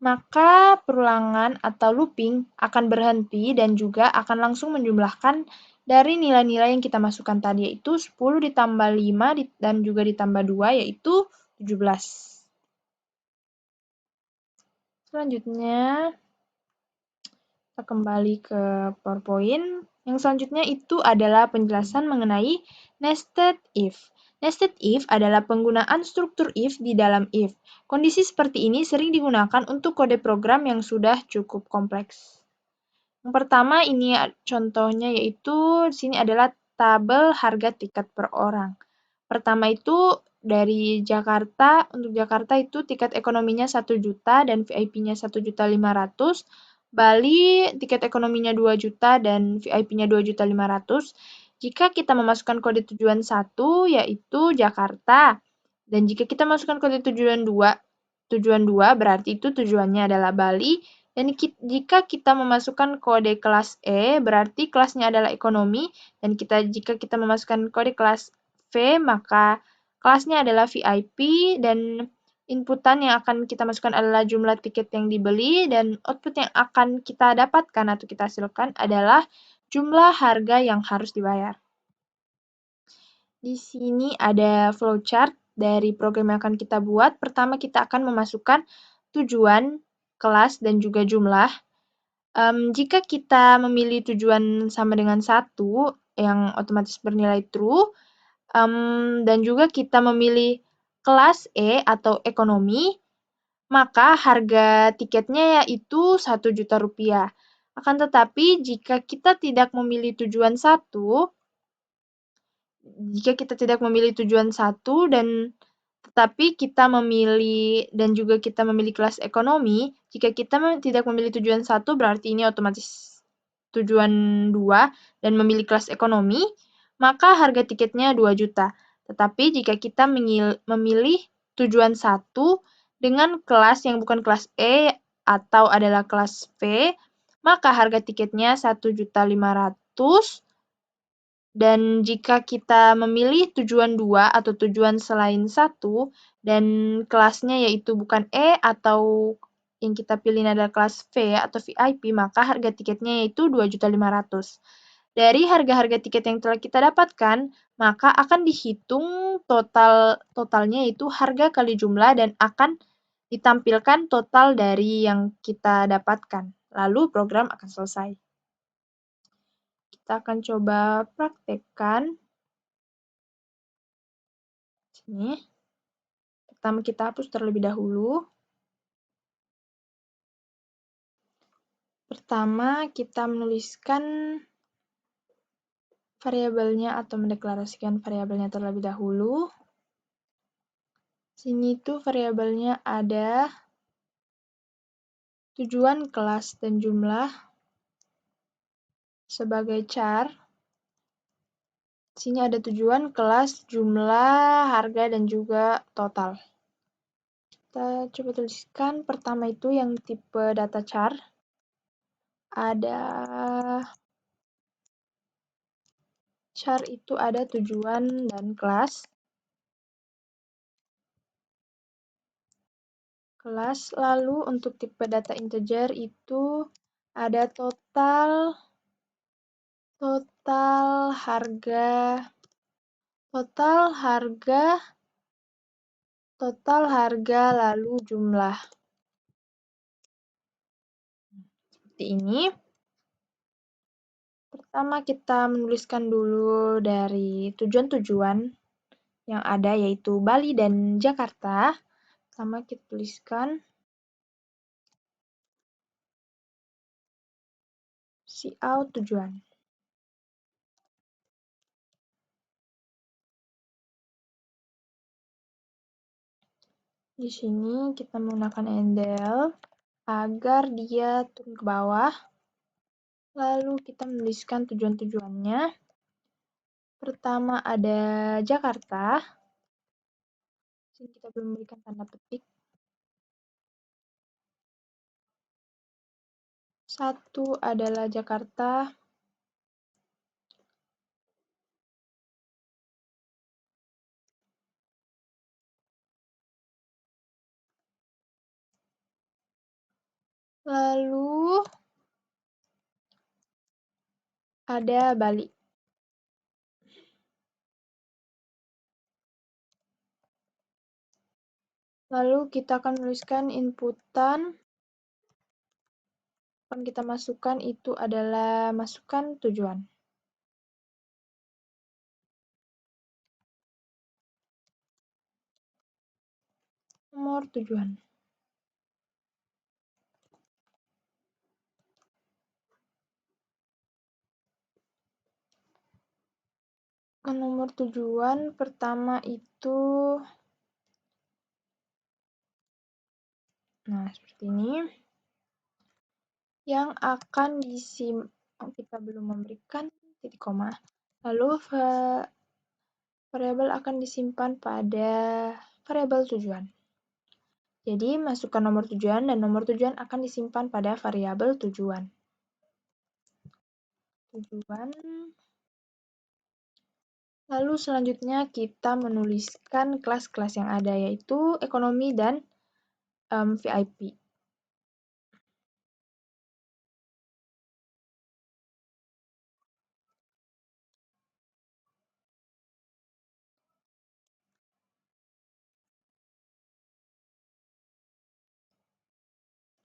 maka perulangan atau looping akan berhenti dan juga akan langsung menjumlahkan dari nilai-nilai yang kita masukkan tadi, yaitu 10 ditambah 5 dan juga ditambah 2, yaitu 17. Selanjutnya, kita kembali ke PowerPoint. Yang selanjutnya itu adalah penjelasan mengenai nested if. Nested if adalah penggunaan struktur if di dalam if. Kondisi seperti ini sering digunakan untuk kode program yang sudah cukup kompleks. Yang pertama ini contohnya yaitu di sini adalah tabel harga tiket per orang. Pertama itu dari Jakarta, untuk Jakarta itu tiket ekonominya 1 juta dan VIP-nya 1.500.000. Bali tiket ekonominya 2 juta dan VIP-nya 2.500.000. Jika kita memasukkan kode tujuan 1 yaitu Jakarta, dan jika kita masukkan kode tujuan 2 berarti itu tujuannya adalah Bali, dan jika kita memasukkan kode kelas E berarti kelasnya adalah ekonomi, dan jika kita memasukkan kode kelas V maka kelasnya adalah VIP, dan inputan yang akan kita masukkan adalah jumlah tiket yang dibeli, dan output yang akan kita dapatkan atau kita hasilkan adalah jumlah harga yang harus dibayar. Di sini ada flowchart dari program yang akan kita buat. Pertama, kita akan memasukkan tujuan, kelas, dan juga jumlah. Jika kita memilih tujuan sama dengan 1, yang otomatis bernilai true, dan juga kita memilih kelas E atau ekonomi, maka harga tiketnya yaitu Rp1.000.000. Akan tetapi, jika kita tidak memilih tujuan 1, jika kita tidak memilih tujuan 1 dan tetapi kita memilih dan juga kita memilih kelas ekonomi, jika kita tidak memilih tujuan 1 berarti ini otomatis tujuan 2 dan memilih kelas ekonomi, maka harga tiketnya 2 juta. Tetapi jika kita memilih tujuan 1 dengan kelas yang bukan kelas E atau adalah kelas V, maka harga tiketnya 1.500.000. Dan jika kita memilih tujuan 2 atau tujuan selain 1 dan kelasnya yaitu bukan E atau yang kita pilih adalah kelas V atau VIP, maka harga tiketnya yaitu 2.500.000. Dari harga-harga tiket yang telah kita dapatkan, maka akan dihitung totalnya yaitu harga kali jumlah dan akan ditampilkan total dari yang kita dapatkan. Lalu program akan selesai. Kita akan coba praktekkan. Sini. Pertama kita hapus terlebih dahulu. Pertama kita menuliskan variabelnya atau mendeklarasikan variabelnya terlebih dahulu. Sini tuh variabelnya ada tujuan, kelas, dan jumlah sebagai char. Sini ada tujuan, kelas, jumlah, harga, dan juga total. Kita coba tuliskan pertama itu yang tipe data char. Ada char itu ada tujuan dan kelas. Lalu untuk tipe data integer itu ada total harga lalu jumlah. Seperti ini. Pertama kita menuliskan dulu dari tujuan-tujuan yang ada yaitu Bali dan Jakarta. Pertama kita tuliskan cout tujuan. Di sini kita menggunakan endel agar dia turun ke bawah. Lalu kita menuliskan tujuan-tujuannya. Pertama ada Jakarta. Sini kita belum memberikan tanda petik. 1 adalah Jakarta. Lalu ada Bali. Lalu kita akan menuliskan inputan. Yang kita masukkan itu adalah masukkan tujuan. Nomor tujuan. Nomor tujuan pertama itu, nah seperti ini. Yang akan kita belum memberikan titik koma. Lalu variabel akan disimpan pada variabel tujuan. Jadi masukkan nomor tujuan dan nomor tujuan akan disimpan pada variabel tujuan. Lalu selanjutnya kita menuliskan kelas-kelas yang ada yaitu ekonomi dan VIP.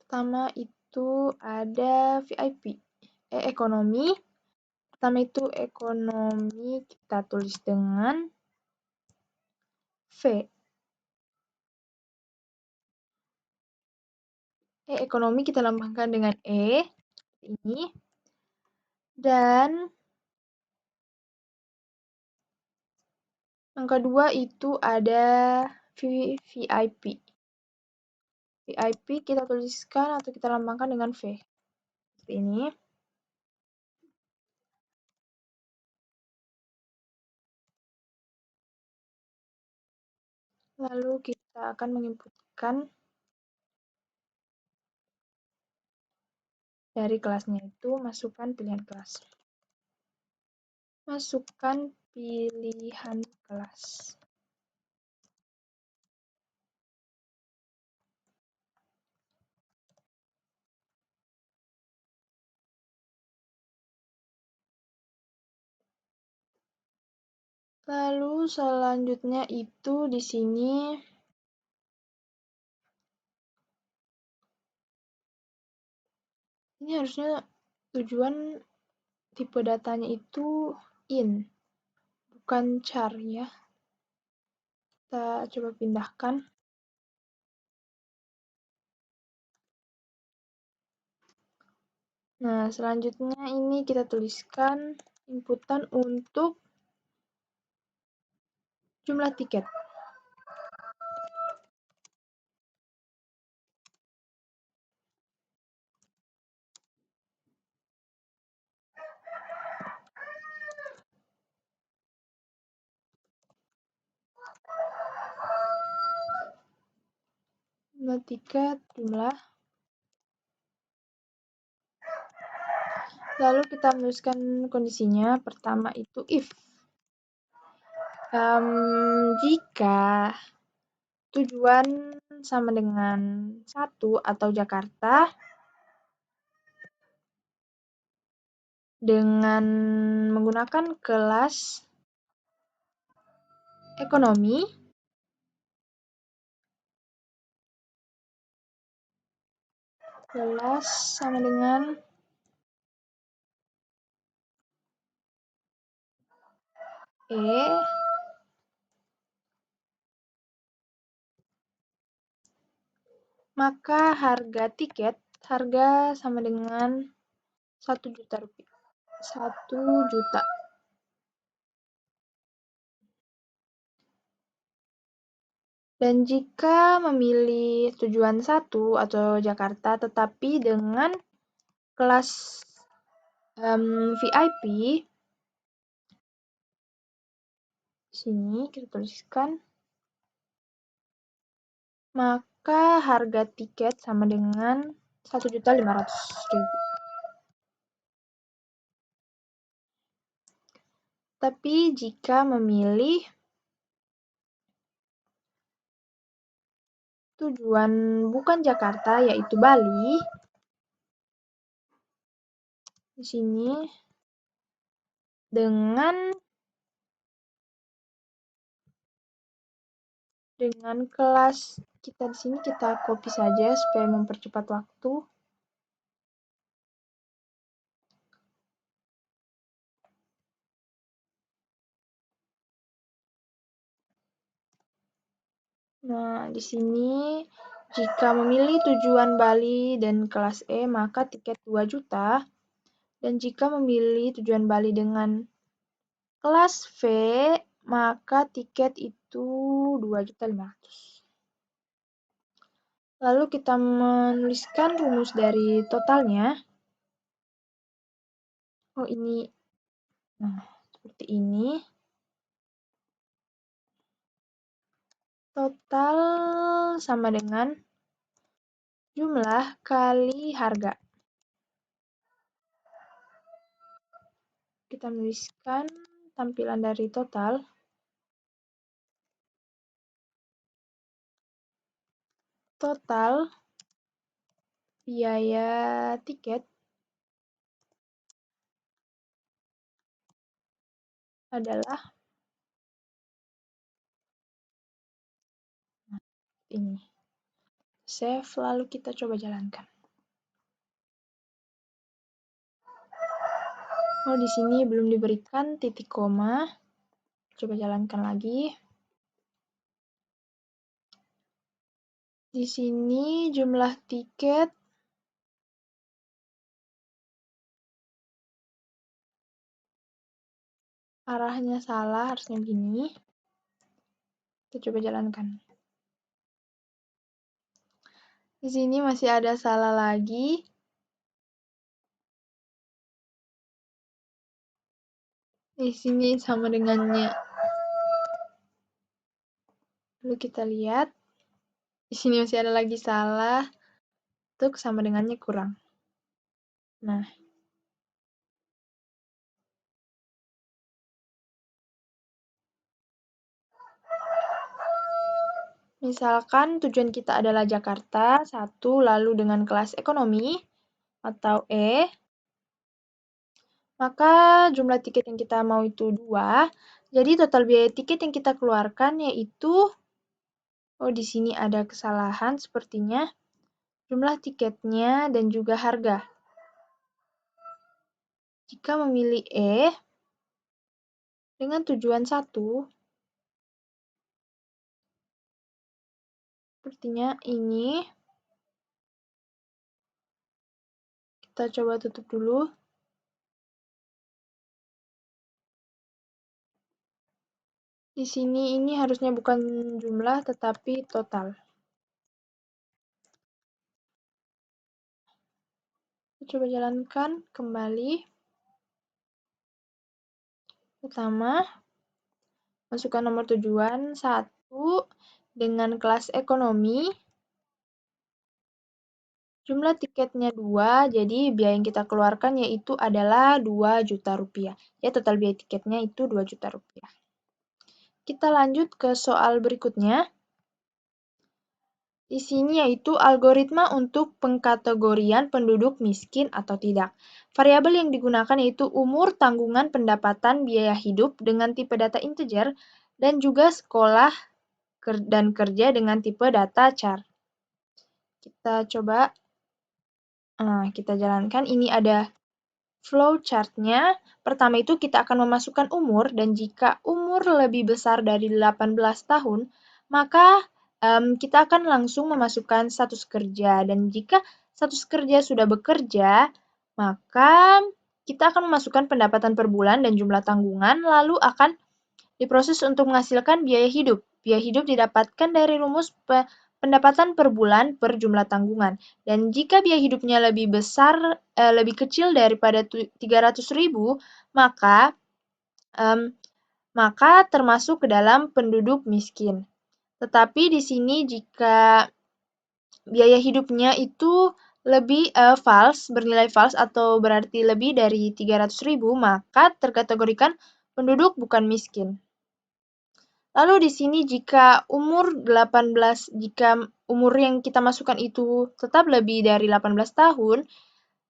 Pertama itu ada VIP, ekonomi. Pertama itu ekonomi kita tulis dengan V. Ekonomi kita lambangkan dengan E, ini. Dan yang kedua itu ada VIP. VIP kita tuliskan atau kita lambangkan dengan V. Seperti ini. Lalu kita akan menginputkan dari kelasnya itu, masukkan pilihan kelas. Masukkan pilihan kelas. Lalu selanjutnya itu di sini ini harusnya tujuan tipe datanya itu in, bukan char ya. Kita coba pindahkan. Nah, selanjutnya ini kita tuliskan inputan untuk jumlah tiket. Jumlah tiket, jumlah. Lalu kita menuliskan kondisinya. Pertama itu if. Jika tujuan sama dengan 1 atau Jakarta dengan menggunakan kelas ekonomi, kelas sama dengan E, maka harga tiket, harga sama dengan 1 juta rupiah. 1 juta. Dan jika memilih tujuan 1 atau Jakarta tetapi dengan kelas VIP, sini kita tuliskan, maka harga tiket sama dengan 1.500.000. Tapi jika memilih tujuan bukan Jakarta, yaitu Bali, di sini dengan kelas kita di sini kita copy saja supaya mempercepat waktu. Nah, di sini jika memilih tujuan Bali dan kelas E, maka tiket 2 juta. Dan jika memilih tujuan Bali dengan kelas V, maka tiket itu 2.500.000. Lalu kita menuliskan rumus dari totalnya. Oh, ini. Nah, seperti ini. Total sama dengan jumlah kali harga. Kita menuliskan tampilan dari total. Total biaya tiket adalah ini. Save, lalu kita coba jalankan. Oh, di sini belum diberikan titik koma. Coba jalankan lagi. Di sini jumlah tiket arahnya salah, harusnya gini. Kita coba jalankan. Di sini masih ada salah lagi. Di sini sama dengannya. Lalu kita lihat. Di sini masih ada lagi salah. Untuk sama dengannya kurang. Nah, misalkan tujuan kita adalah Jakarta, 1, lalu dengan kelas ekonomi, atau E, maka jumlah tiket yang kita mau itu 2. Jadi total biaya tiket yang kita keluarkan yaitu, oh di sini ada kesalahan sepertinya, jumlah tiketnya dan juga harga. Jika memilih E, dengan tujuan 1, sepertinya ini, kita coba tutup dulu. Di sini ini harusnya bukan jumlah tetapi total. Kita coba jalankan kembali. Pertama, masukkan nomor tujuan 1 dengan kelas ekonomi. Jumlah tiketnya 2, jadi biaya yang kita keluarkan yaitu adalah 2 juta rupiah. Ya, total biaya tiketnya itu 2 juta rupiah. Kita lanjut ke soal berikutnya. Di sini yaitu algoritma untuk pengkategorian penduduk miskin atau tidak. Variabel yang digunakan yaitu umur, tanggungan, pendapatan, biaya hidup dengan tipe data integer, dan juga sekolah dan kerja dengan tipe data char. Kita coba kita jalankan. Ini ada flowchart-nya. Pertama itu kita akan memasukkan umur, dan jika umur lebih besar dari 18 tahun, maka kita akan langsung memasukkan status kerja. Dan jika status kerja sudah bekerja, maka kita akan memasukkan pendapatan per bulan dan jumlah tanggungan, lalu akan diproses untuk menghasilkan biaya hidup. Biaya hidup didapatkan dari rumus pendapatan per bulan per jumlah tanggungan. Dan jika biaya hidupnya lebih besar, lebih kecil daripada 300.000, maka termasuk ke dalam penduduk miskin. Tetapi di sini jika biaya hidupnya itu lebih bernilai false atau berarti lebih dari 300.000, maka terkategorikan penduduk bukan miskin. Lalu di sini jika umur yang kita masukkan itu tetap lebih dari 18 tahun,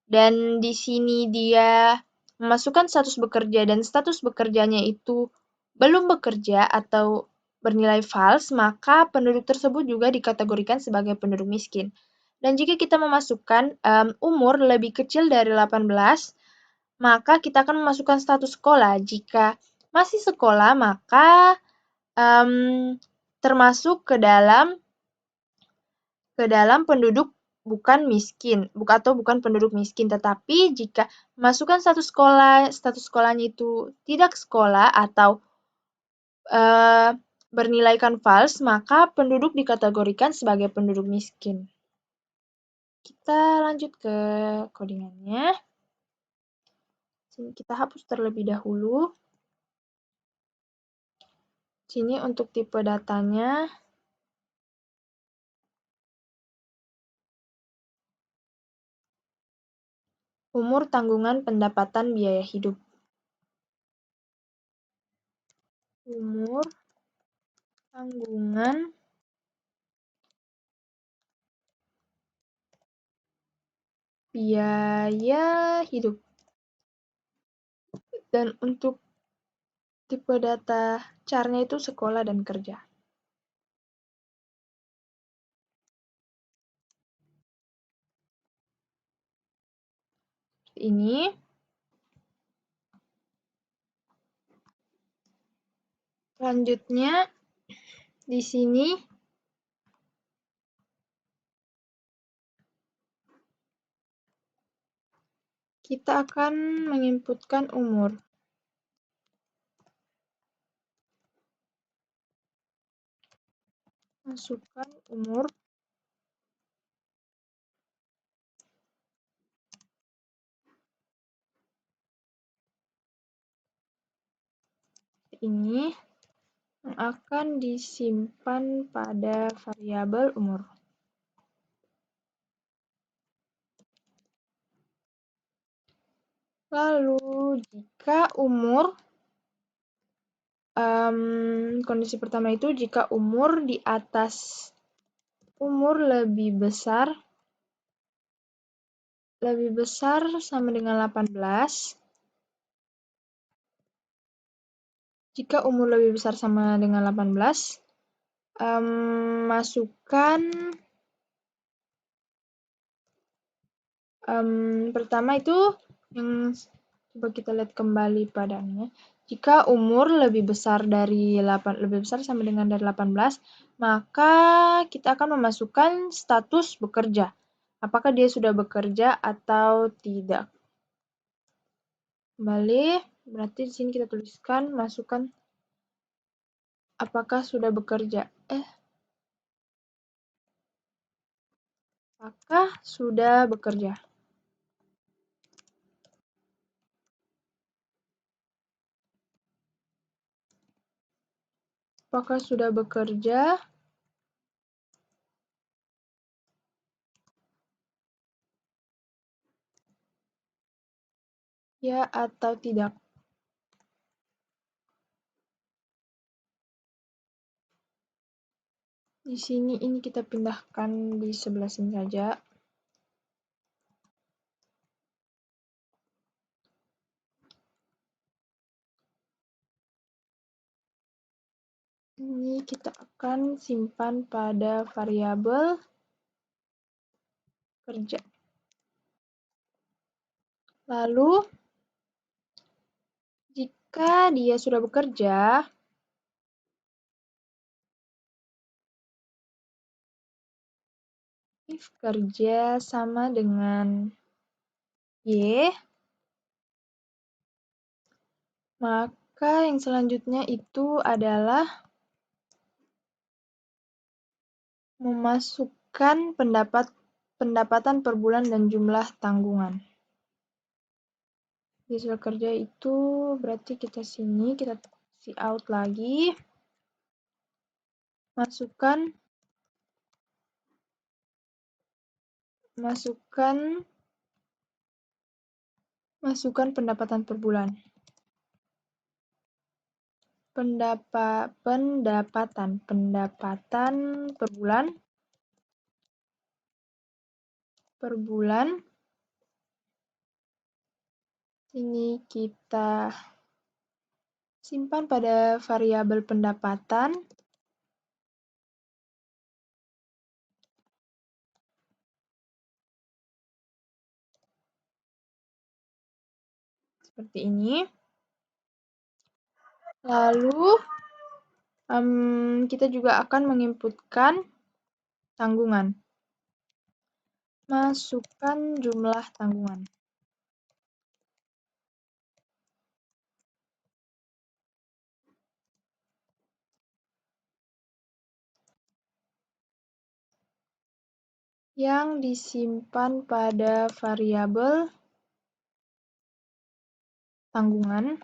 dan di sini dia memasukkan status bekerja dan status bekerjanya itu belum bekerja atau bernilai false, maka penduduk tersebut juga dikategorikan sebagai penduduk miskin. Dan jika kita memasukkan umur lebih kecil dari 18, maka kita akan memasukkan status sekolah. Jika masih sekolah, maka termasuk ke dalam penduduk bukan miskin, atau bukan penduduk miskin, tetapi jika memasukkan status sekolahnya itu tidak sekolah atau bernilaikan false, maka penduduk dikategorikan sebagai penduduk miskin. Kita lanjut ke codingannya. Sini kita hapus terlebih dahulu. Sini untuk tipe datanya. Umur, tanggungan, pendapatan, biaya hidup. Umur, tanggungan, biaya hidup. Dan untuk tipe data char-nya itu sekolah dan kerja. Ini Selanjutnya di sini kita akan menginputkan umur. Masukkan umur. Ini yang akan disimpan pada variabel umur. Lalu, jika umur, kondisi pertama itu jika umur di atas umur lebih besar sama dengan 18. Jika umur lebih besar sama dengan 18, masukkan pertama itu yang coba kita lihat kembali padanya. Jika umur lebih besar sama dengan dari 18, maka kita akan memasukkan status bekerja. Apakah dia sudah bekerja atau tidak? Kembali, berarti di sini kita tuliskan masukkan apakah sudah bekerja. Apakah sudah bekerja? Apakah sudah bekerja? Ya atau tidak? Di sini ini kita pindahkan di sebelah sini saja. Ini kita akan simpan pada variabel kerja. Lalu, jika dia sudah bekerja, if kerja sama dengan Y, maka yang selanjutnya itu adalah memasukkan pendapatan per bulan dan jumlah tanggungan. Di sel kerja itu berarti kita see out lagi. Masukkan pendapatan per bulan. Pendapatan per bulan. Ini kita simpan pada variabel pendapatan. Seperti ini. Lalu, kita juga akan menginputkan tanggungan. Masukkan jumlah tanggungan. Yang disimpan pada variabel tanggungan.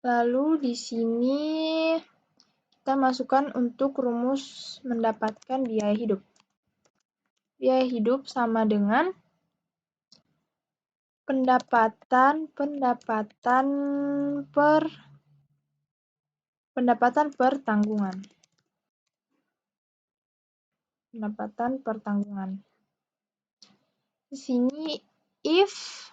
Lalu di sini kita masukkan untuk rumus mendapatkan biaya hidup. Biaya hidup sama dengan pendapatan per tanggungan. Pendapatan per tanggungan. Di sini if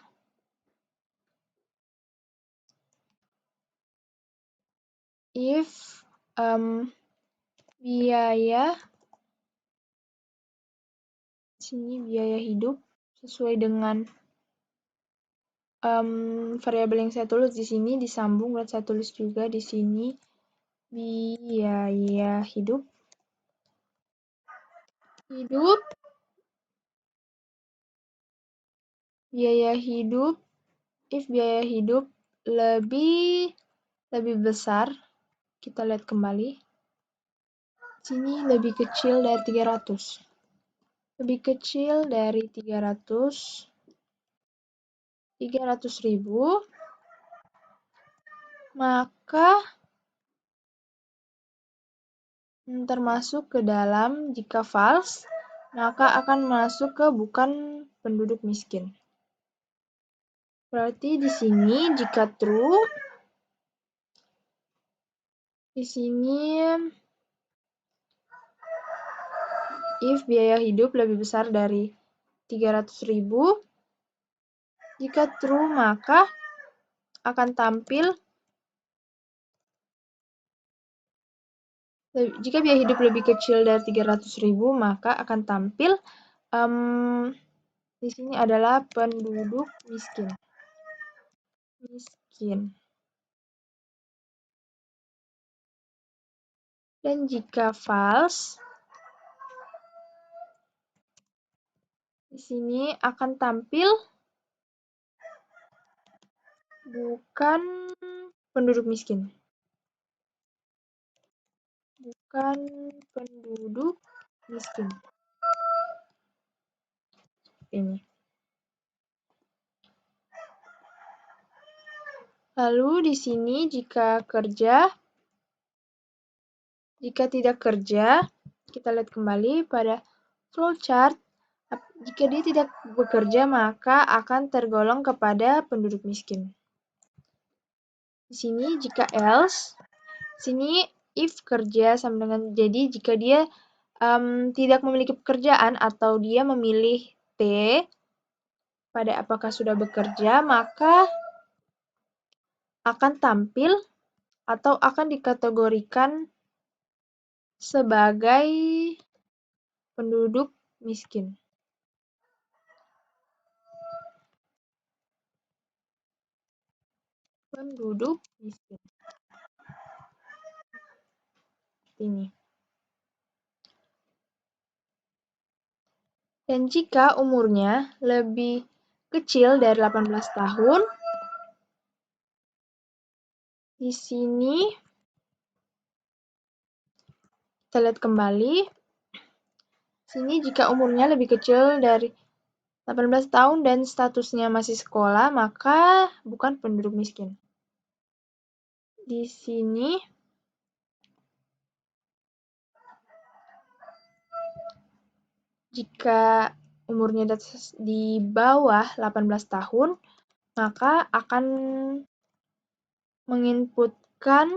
biaya hidup sesuai dengan variabel yang saya tulis di sini disambung dan saya tulis juga di sini biaya hidup. Biaya hidup, if biaya hidup lebih besar, kita lihat kembali. Sini lebih kecil dari 300. Lebih kecil dari 300.000, maka termasuk ke dalam, jika false, maka akan masuk ke bukan penduduk miskin. Berarti di sini jika true, di sini if biaya hidup lebih besar dari 300.000, jika true maka akan tampil, jika biaya hidup lebih kecil dari 300.000 maka akan tampil di sini adalah penduduk miskin. Dan jika false, di sini akan tampil bukan penduduk miskin. Bukan penduduk miskin. Ini. Lalu di sini jika tidak kerja, kita lihat kembali pada flowchart. Jika dia tidak bekerja, maka akan tergolong kepada penduduk miskin. Di sini jika else, sini if kerja sama dengan, jadi jika dia tidak memiliki pekerjaan atau dia memilih T pada apakah sudah bekerja, maka akan tampil atau akan dikategorikan sebagai penduduk miskin. Penduduk miskin. Ini. Dan jika umurnya lebih kecil dari 18 tahun, di sini kita lihat kembali. Sini jika umurnya lebih kecil dari 18 tahun dan statusnya masih sekolah, maka bukan penduduk miskin. Di sini jika umurnya di bawah 18 tahun, maka akan menginputkan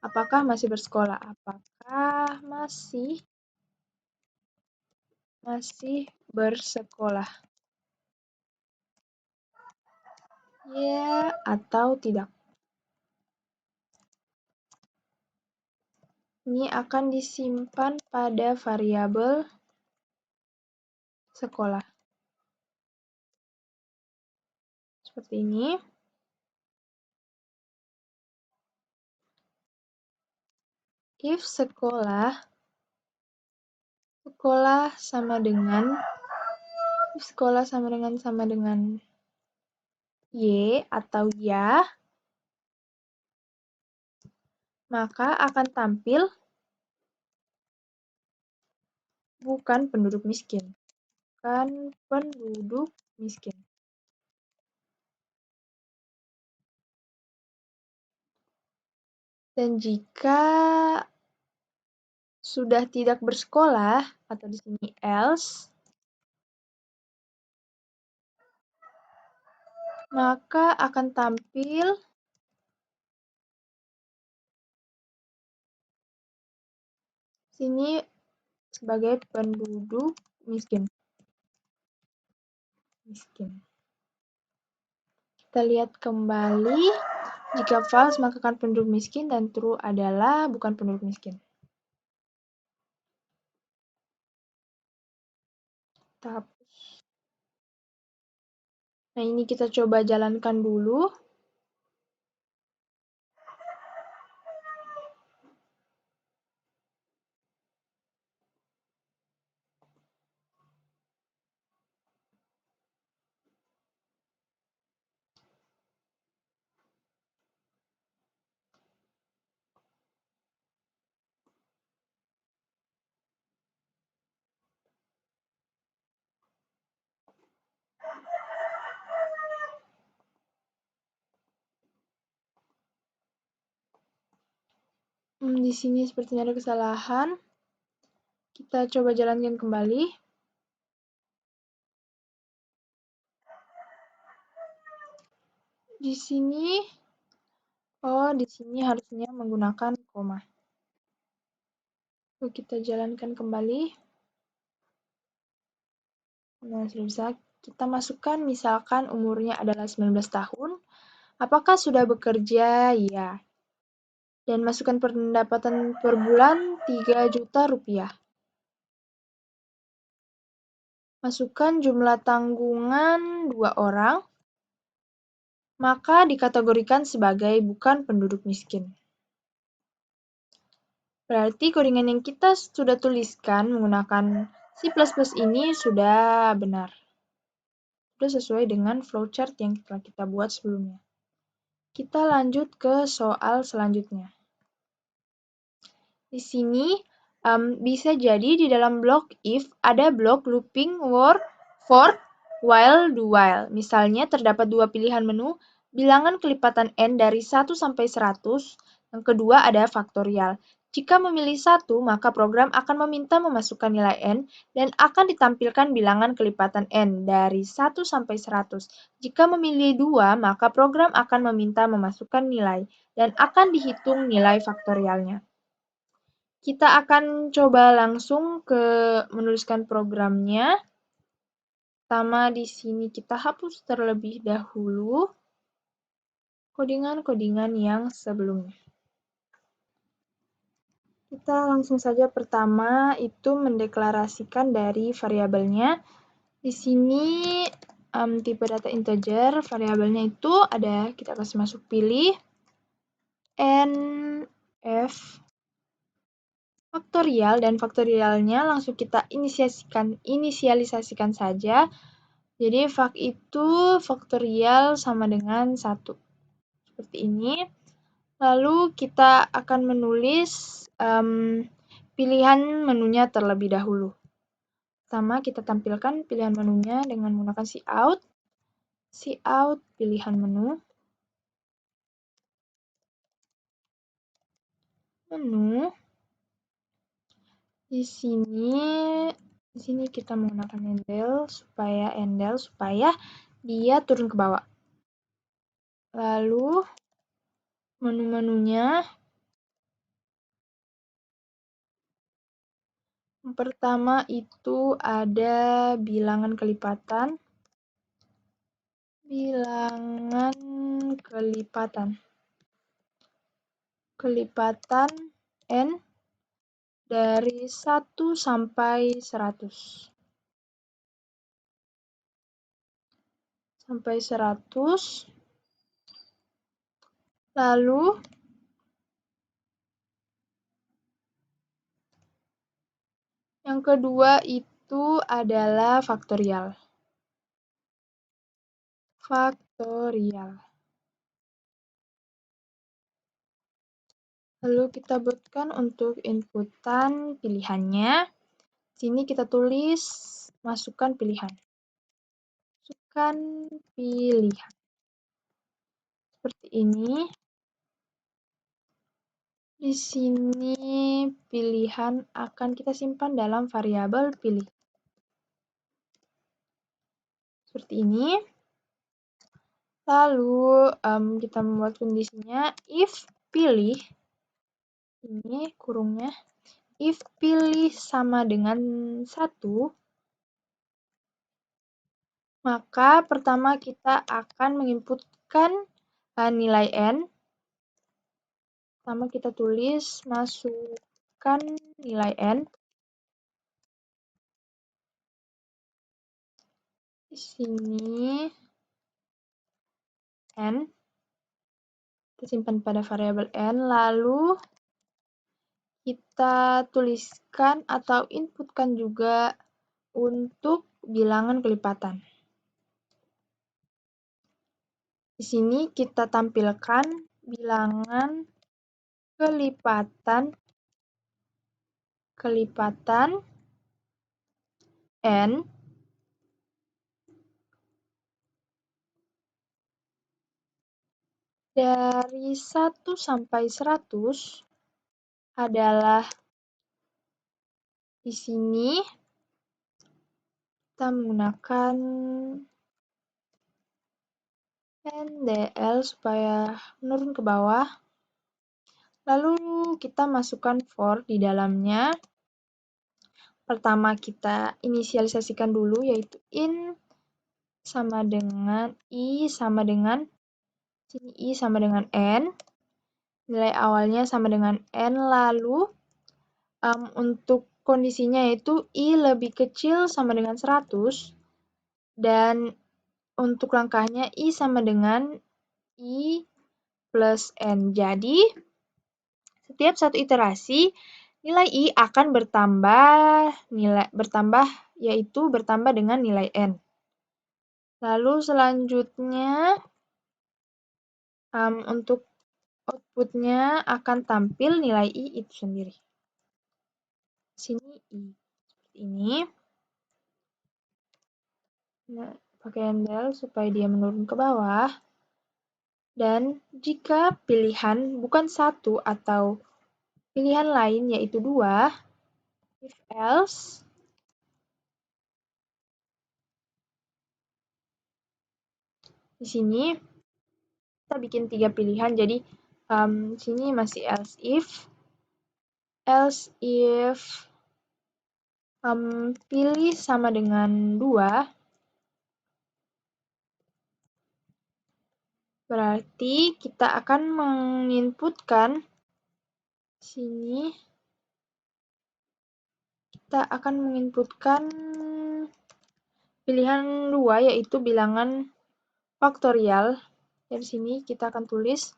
apakah masih bersekolah. Apakah masih bersekolah. Ya atau tidak. Ini akan disimpan pada variabel sekolah. Seperti ini. If sekolah sama dengan Y atau ya, maka akan tampil bukan penduduk miskin. Bukan penduduk miskin. Dan jika sudah tidak bersekolah, atau di sini else, maka akan tampil sini sebagai penduduk miskin. Kita lihat kembali, jika false maka akan penduduk miskin dan true adalah bukan penduduk miskin. Kita hapus. Nah, ini kita coba jalankan dulu. Di sini sepertinya ada kesalahan. Kita coba jalankan kembali. Di sini, di sini harusnya menggunakan koma. Lalu kita jalankan kembali. Nah, sudah bisa. Kita masukkan misalkan umurnya adalah 19 tahun. Apakah sudah bekerja? Ya. Dan masukkan pendapatan per bulan 3 juta rupiah. Masukkan jumlah tanggungan 2 orang, maka dikategorikan sebagai bukan penduduk miskin. Berarti codingan yang kita sudah tuliskan menggunakan C++ ini sudah benar. Sudah sesuai dengan flowchart yang telah kita buat sebelumnya. Kita lanjut ke soal selanjutnya. Di sini bisa jadi di dalam blok if ada blok looping for while do while. Misalnya terdapat dua pilihan menu, bilangan kelipatan n dari 1 sampai 100, yang kedua ada faktorial. Jika memilih satu, maka program akan meminta memasukkan nilai n dan akan ditampilkan bilangan kelipatan n dari 1 sampai 100. Jika memilih dua, maka program akan meminta memasukkan nilai dan akan dihitung nilai faktorialnya. Kita akan coba langsung ke menuliskan programnya. Pertama di sini kita hapus terlebih dahulu codingan-codingan yang sebelumnya. Kita langsung saja pertama itu mendeklarasikan dari variabelnya. Di sini tipe data integer, variabelnya itu ada, kita kasih masuk pilih n f faktorial, dan faktorialnya langsung kita inisialisasikan saja. Jadi fak itu faktorial sama dengan 1. Seperti ini. Lalu kita akan menulis pilihan menunya terlebih dahulu. Pertama kita tampilkan pilihan menunya dengan menggunakan cout pilihan menu. Di sini kita menggunakan endel supaya dia turun ke bawah. Lalu menu-menunya yang pertama itu ada bilangan kelipatan n dari 1 sampai 100. Sampai 100. Lalu yang kedua itu adalah faktorial. Lalu kita buatkan untuk inputan pilihannya. Sini kita tulis masukkan pilihan. Seperti ini. Di sini pilihan akan kita simpan dalam variabel pilih. Seperti ini. Lalu kita membuat kondisinya if pilih, ini kurungnya, if pilih sama dengan 1, maka pertama kita akan menginputkan nilai n. Pertama kita tulis masukkan nilai n. Di sini n, kita simpan pada variabel n, lalu kita tuliskan atau inputkan juga untuk bilangan kelipatan. Di sini kita tampilkan bilangan kelipatan n dari 1 sampai 100 adalah di sini kita menggunakan NDL supaya menurun ke bawah. Lalu kita masukkan for di dalamnya. Pertama kita inisialisasikan dulu, yaitu in sama dengan i sama dengan sini i sama dengan n. Nilai awalnya sama dengan n, lalu untuk kondisinya yaitu i lebih kecil sama dengan 100, dan untuk langkahnya i sama dengan i plus n. Jadi, setiap satu iterasi, nilai i akan bertambah dengan nilai n. Lalu selanjutnya, untuk outputnya akan tampil nilai i itu sendiri. Sini i seperti ini. Nah, pakai handle supaya dia menurun ke bawah. Dan jika pilihan bukan 1 atau pilihan lain yaitu 2, if else, di sini kita bikin 3 pilihan, jadi sini masih else if pilih sama dengan 2, berarti kita akan menginputkan sini, kita akan menginputkan pilihan 2 yaitu bilangan faktorial. Dari sini kita akan tulis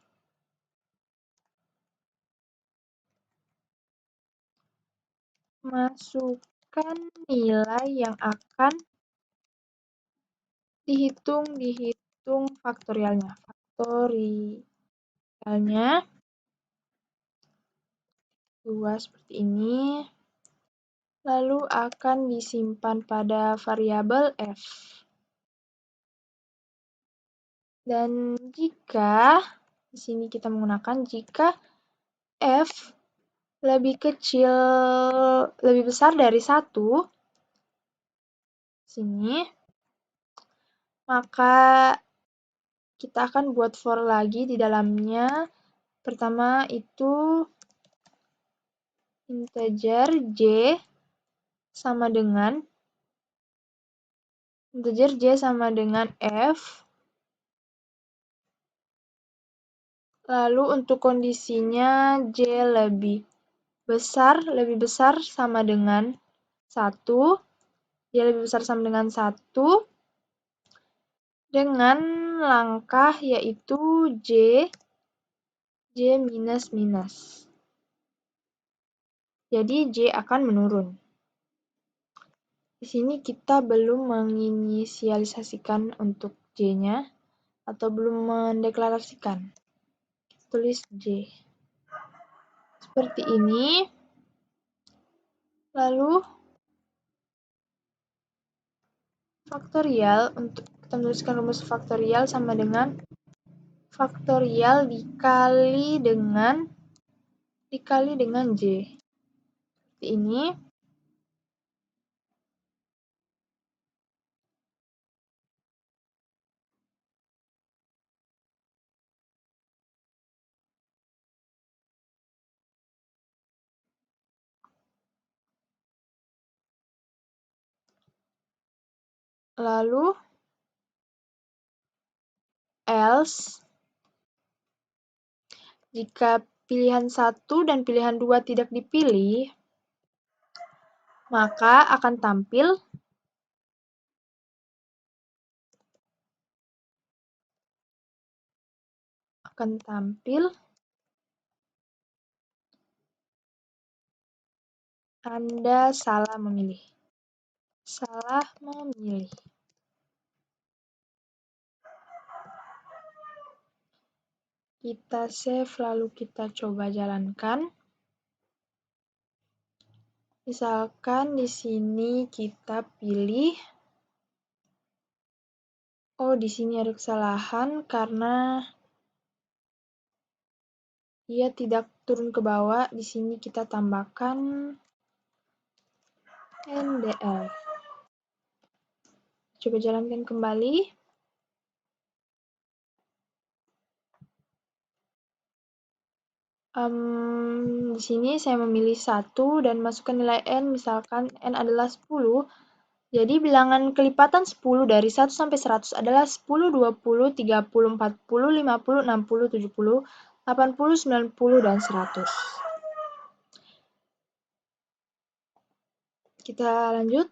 masukkan nilai yang akan dihitung faktorialnya. Faktorialnya 2 seperti ini. Lalu akan disimpan pada variabel f. Dan jika di sini kita menggunakan jika f lebih besar dari 1, sini, maka kita akan buat for lagi di dalamnya. Pertama itu integer j sama dengan f. Lalu untuk kondisinya j lebih besar sama dengan 1. Dia lebih besar sama dengan 1 dengan langkah yaitu j minus minus. Jadi j akan menurun. Di sini kita belum menginisialisasikan untuk j-nya atau belum mendeklarasikan. Kita tulis j. Seperti ini. Lalu faktorial, untuk kita menuliskan rumus faktorial sama dengan faktorial dikali dengan j. Seperti ini. Lalu else, jika pilihan 1 dan pilihan 2 tidak dipilih, maka akan tampil akan tampil. Anda salah memilih. Salah memilih. Kita save lalu kita coba jalankan. Misalkan di sini kita pilih, di sini ada kesalahan karena dia tidak turun ke bawah. Di sini kita tambahkan NDL. Coba jalankan kembali. Di sini saya memilih 1 dan masukkan nilai N, misalkan N adalah 10. Jadi bilangan kelipatan 10 dari 1 sampai 100 adalah 10, 20, 30, 40, 50, 60, 70, 80, 90, dan 100. Kita lanjut.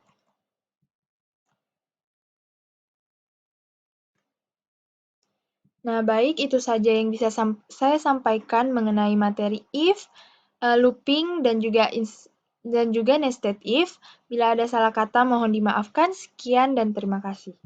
Nah, baik, itu saja yang bisa saya sampaikan mengenai materi if, looping, dan juga nested if. Bila ada salah kata mohon dimaafkan. Sekian dan terima kasih.